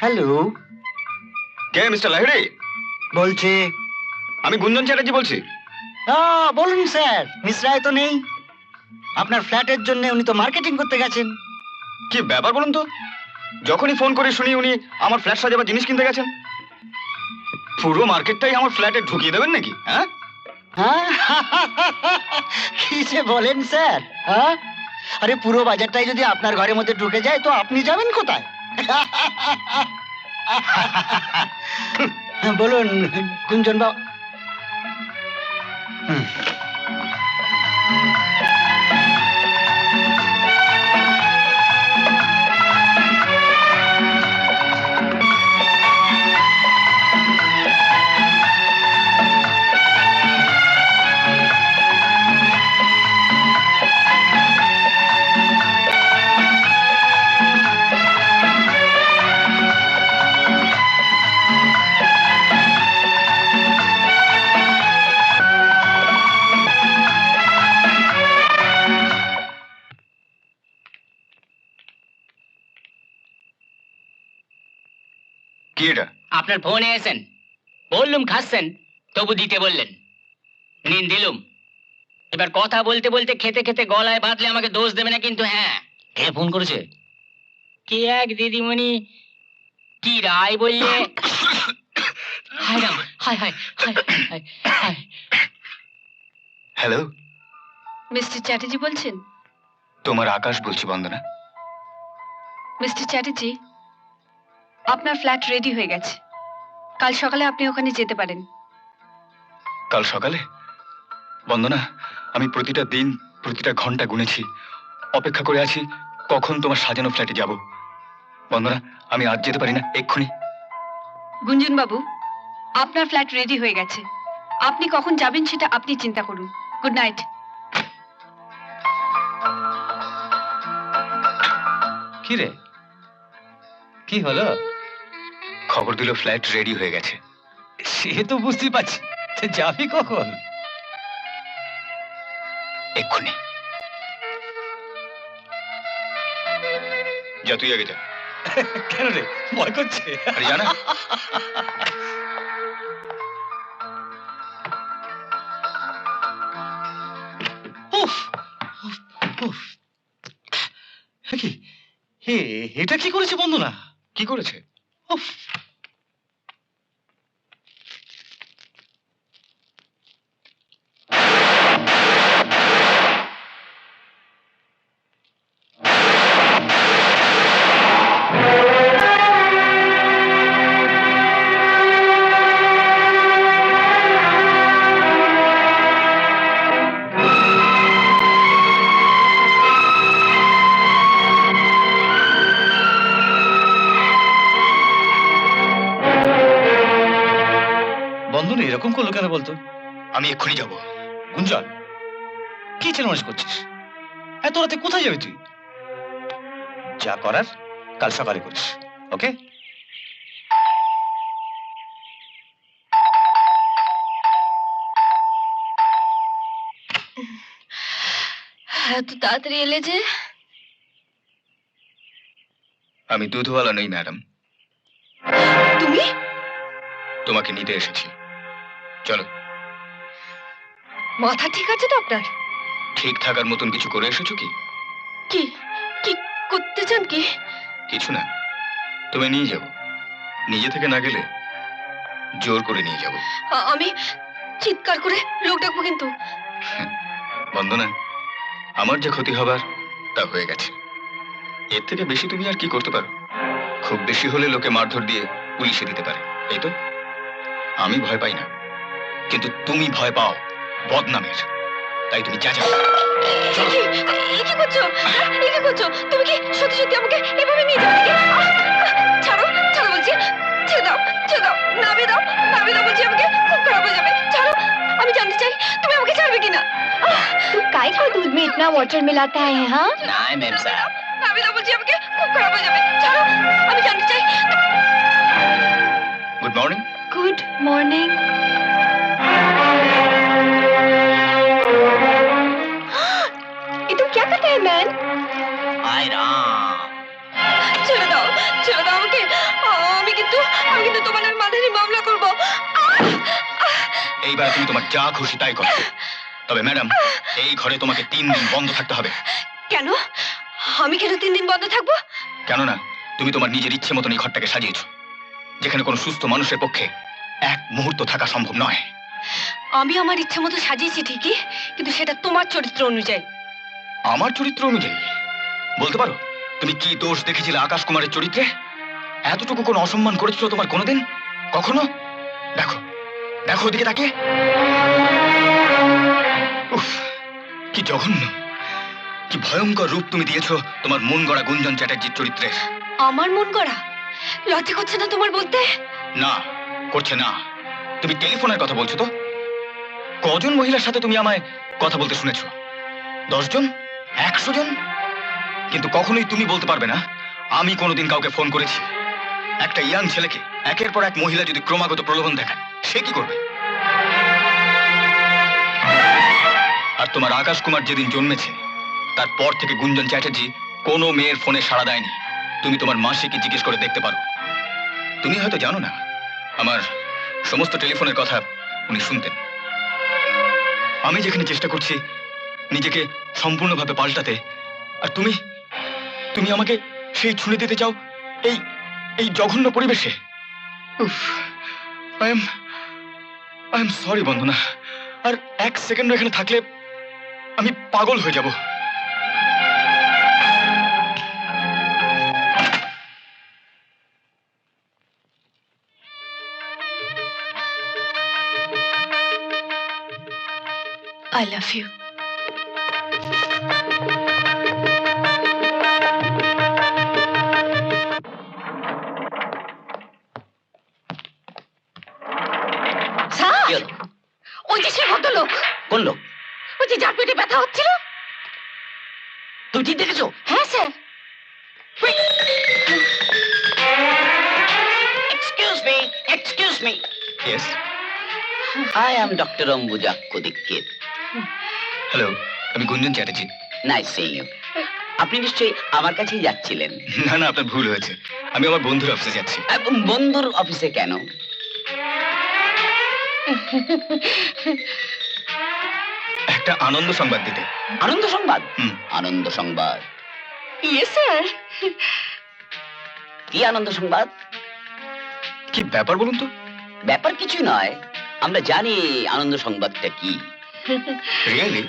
হ্যালো,
কে মিস্টার লাহিড়ি?
বলছে।
আমি গুঞ্জন চ্যাটার্জি বলছি।
বলুন স্যার, মিস রায় তো নেই। আপনার ফ্ল্যাটের জন্য উনি তো মার্কেটিং করতে গেছেন।
কি ব্যাপার বলুন তো? যখনই ফোন করে শুনি উনি আমার ফ্ল্যাট সাজাবার জিনিস কিনতে গেছেন। পুরো মার্কেটটাই আমার ফ্ল্যাটে ঢুকিয়ে দেবেন নাকি? হ্যাঁ,
হ্যাঁ? কি যে বলেন স্যার, হ্যাঁ? আরে পুরো বাজারটাই যদি আপনার ঘরের মধ্যে ঢুকে যায় তো আপনি যাবেন কোথায়? বলুন গুঞ্জন বাবু।
কি এটা?
আপনার ফোনে এসেন, বললুম খাচ্ছেন, তবু দিতে বললেন, নিন দিলুম। এবার কথা বলতে বলতে খেতে খেতে গলায় বাঁধলে আমাকে দোষ দেবে না কিন্তু। হ্যাঁ,
কে ফোন করেছে?
কে এক দিদিমণি কি রায় বললে। হায় রাম, হায় হায় হায় হায় হায়।
হ্যালো,
মিস্টার চ্যাটার্জি বলছেন?
তোমার আকাশ বলছি বন্দনা।
মিস্টার চ্যাটার্জি, আপনার ফ্ল্যাট রেডি হয়ে গেছে। কাল সকালে আপনি ওখানে যেতে পারেন।
কাল সকালে? বন্দনা, আমি প্রতিটা দিন প্রতিটা ঘন্টা গুনেছি, অপেক্ষা করে আছি কখন তোমার সাজানো ফ্ল্যাটে যাব। বন্দনা, আমি আজ যেতে পারি না, এক্ষুনি।
গুঞ্জন বাবু, আপনার ফ্ল্যাট রেডি হয়ে গেছে। আপনি কখন যাবেন সেটা আপনি চিন্তা করুন। Good night.
কি রে, কি হলো?
খবর দিল ফ্ল্যাট রেডি হয়ে গেছে।
সে তো বুঝতেই পারছি, তা যাবি কখন?
এক্ষুনি। যা, তুই আগে যা।
কেন রে, ভয় করছে?
আরে জানা,
উফ, উফ, উফ। কি এটা কি করেছে বন্দনা?
কি করেছে?
উফ। বন্ধন এরকম করলো কেন বলতো?
আমি এক্ষুনি যাব।
গুঞ্জন, কি চেলমাস করছিস? এত রাতে কোথায় যাবি তুই? যা করার কাল সকালে করিস, ওকে?
এত তাড়াতাড়ি এলে যে?
আমি দুধওয়ালা নই ম্যাডাম,
তুমি?
তোমাকে নিতে এসেছি। চলো।
মাথা ঠিক আছে তো আপনার?
ঠিক থাকার মতন কিছু করে এসেছো কি?
কি কি করতে চান কি?
কিছু না, তুমি নিয়ে যাবো। নিজে থেকে না গেলে জোর করে নিয়ে যাব।
আমি চিৎকার করে লোক ডাকবো কিন্তু।
বন্দনা, আমার যে ক্ষতি হবার তা হয়ে গেছে। এর থেকে বেশি তুমি আর কি করতে পারো? খুব বেশি হলে লোকে মারধর দিয়ে পুলিশে দিতে পারে, এই তো। আমি ভয় পাই না, কিন্তু তুমি ভয় পাও বদনামের। তাই তুমি যা যাও।
কি করছো? কি করছো? তুমি কি সত্যি সত্যি আমাকে এভাবে নিয়ে যাবে নাকি? ছাড়ো, ছাড়ো বলছি। ছেড়ে দাও, ছেড়ে দাও, নামিয়ে দাও, নামিয়ে দাও বলছি। আমাকে খুব খারাপ হয়ে যাবে। ছাড়ো, আমি জানতে চাই তুমি আমাকে ছাড়বে কিনা।
तू काय को दूध में इतना वाटर मिलाता है? हाँ,
না ম্যাম সাহেব,
নামিয়ে দাও বলছি। আমাকে খুব খারাপ হয়ে যাবে। ছাড়ো, আমি জানতে চাই।
Good morning.
Good morning. ये तुम क्या करते हैं मैन?
আয় রাম।
ছেড়ে দাও, ছেড়ে দাও আমাকে। আমি কিন্তু তোমার নামে মানহানি মামলা করবো।
এইবার তুমি তোমার যা খুশি তাই করো। তবে ম্যাডাম, এই ঘরে তোমাকে 3 দিন বন্ধ থাকতে হবে।
কেন? আমি কেন 3 দিন বন্ধ থাকবো?
কেননা তুমি তোমার নিজের ইচ্ছে মতন এই ঘরটাকে সাজিয়েছো, যেখানে কোনো সুস্থ মানুষের পক্ষে এক মুহূর্ত থাকা সম্ভব নয়।
আমি আমার ইচ্ছা মতো সাজিয়েছি ঠিকই, কিন্তু সেটা তোমার চরিত্র অনুযায়ী।
আমার চরিত্র অনুযায়ী? বলতে পারো তুমি কি দোষ দেখেছিলে আকাশ কুমারের চরিত্রে? এতটুকু কোনো অসম্মান করেছিল তোমার কোনোদিন? কখনো? দেখো দেখো ওদিকে তাকিয়ে। উফ, কি জঘন্য, কি ভয়ঙ্কর রূপ তুমি দিয়েছো তোমার মন গড়া গুঞ্জন চ্যাটার্জির চরিত্রে।
আমার মন গড়া? লজ্জা করছে না তোমার বলতে?
না, করছে না। তুমি টেলিফোনের কথা বলছো তো? কজন মহিলার সাথে তুমি আমায় কথা বলতে শুনেছো? 10 জন? 100 জন? কিন্তু কখনোই তুমি বলতে পারবে না আমি কোনোদিন কাউকে ফোন করেছি। একটা ইয়াং ছেলেকে একের পর এক মহিলা যদি ক্রমাগত প্রলোভন দেখায়, সে কি করবে? আর তোমার আকাশ কুমার যেদিন জন্মেছে তারপর থেকে গুঞ্জন চ্যাটার্জি কোনো মেয়ের ফোনে সাড়া দেয়নি। তুমি তোমার মাসিকে জিজ্ঞেস করে দেখতে পারো। তুমি হয়তো জানো না, আমার সমস্ত টেলিফোনের কথা উনি শুনতেন। আমি যেখানে চেষ্টা করছি নিজেকে সম্পূর্ণভাবে পাল্টাতে, আর তুমি তুমি আমাকে সেই ছুঁড়ে দিতে চাও এই এই জঘন্য পরিবেশে। উফ, আই এম সরি বন্দনা। আর 1 সেকেন্ড এখানে থাকলে আমি পাগল হয়ে যাব।
I love you. স্যার,
কি হলো?
ওই যে সে ভদ্রলোক,
কোন লোক?
ওই যে যার পেটে ব্যথা হচ্ছিল।
তুমি ঠিক দেখেছো?
হ্যাঁ sir.
Excuse me.
Yes,
I am doctor Ambuja Dikshit.
Hello, আমি Gunjan Chatterjee.
Nice seeing you. আপনি নিশ্চয়ই আমার কাছেই যাচ্ছিলেন?
না না, আপনার ভুল হয়েছে। আমি আমার বন্ধুর অফিসে যাচ্ছি।
বন্ধুর অফিসে কেন?
একটা আনন্দ সংবাদ দিতে।
আনন্দ সংবাদ?
হুম।
আনন্দ সংবাদ?
Yes sir.
কি আনন্দ সংবাদ?
কি ব্যাপার বলুন তো?
ব্যাপার কিছু নয়, আমরা জানি আনন্দ সংবাদটা কি।
রিয়েলি?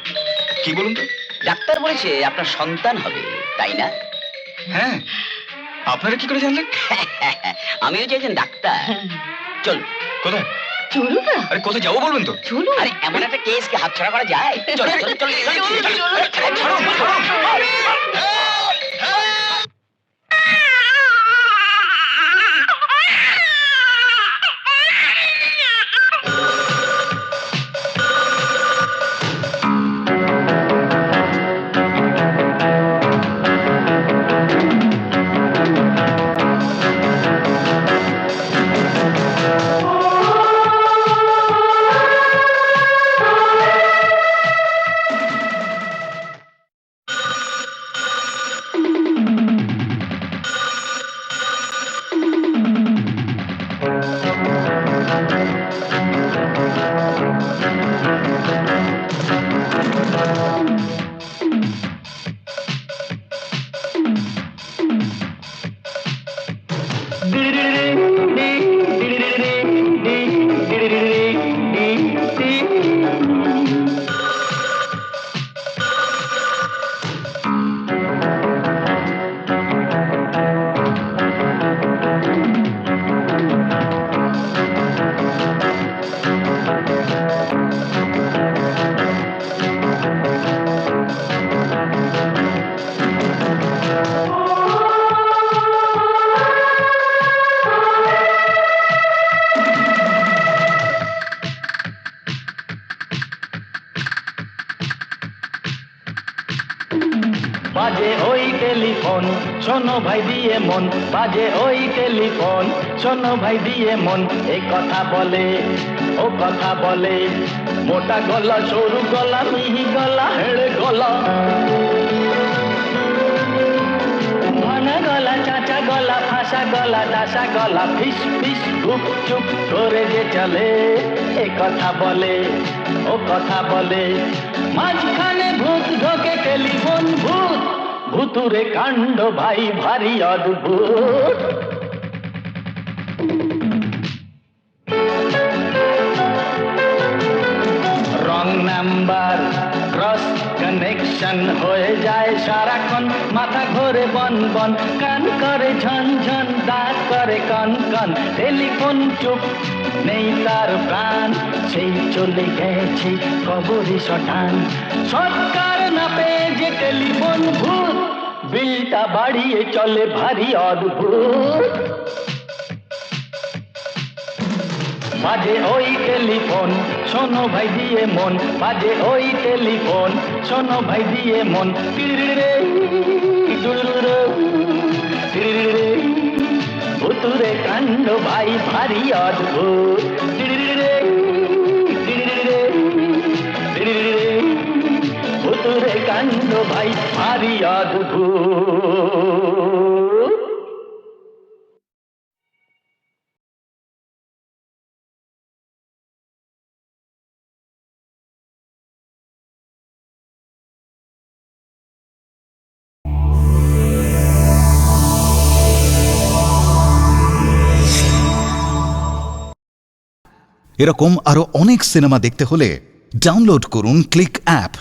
কি বলুন তো?
ডাক্তার বলেছে আপনার সন্তান হবে, তাই না?
হ্যাঁ, আপনারা কি করে জানলেন?
আমিও যে একজন ডাক্তার। চল।
কোথায়?
চলো না।
আরে কোথায় যাবো বলবেন তো?
চলো।
আরে এমন একটা কেসকে হাতছাড়া করা যায়? চল চল চল চল।
বাজে ওই টেলিফোন, শোনো ভাই দিয়ে মন, বাজে ওই টেলিফোন, শোনো ভাই দিয়ে মন। এ কথা বলে ও কথা বলে, মোটা গলা সরু গলা মিহি গলা হেড়ে গলা, ভাঙা গলা চাচা গলা ফাঁসা গলা ডাসা গলা, ফিস ফিস গুপ চুপ করে যে চলে। এ কথা বলে ও কথা বলে, মাঝখানে ভূত ঢোকে টেলিফোন ভূত, ভুতুরে কাণ্ড ভাই ভারী অদ্ভুত। রং নাম্বার ক্রস কানেকশন হয়ে যায় সারাক্ষণ, মাথা ঘোরে বন বন, কান করে ঝন ঝন, দাঁত করে কন কন, টেলিফোন চুপ নেই তার প্রাণ, সেই চলে গেছে কবরে শটান। সরকার না পেয়ে যে টেলিফোন ভূত, বিলটা বাড়িয়ে চলে ভারী অদ্ভুত। বাজে ওই টেলিফোন, শোনো ভাই দিয়ে মন, বাজে ওই টেলিফোন, শোনো ভাই দিয়ে মন, টিরিরে টিরিরে টিরিরে, ভুতুরে কাণ্ড ভাই ভারী অদ্ভুত। টিরিরে টিরিরে টিরিরে, ভুতুরে কাণ্ড ভাই ভারী অদ্ভুত।
এরকম আরো অনেক সিনেমা দেখতে হলে ডাউনলোড করুন ক্লিক অ্যাপ।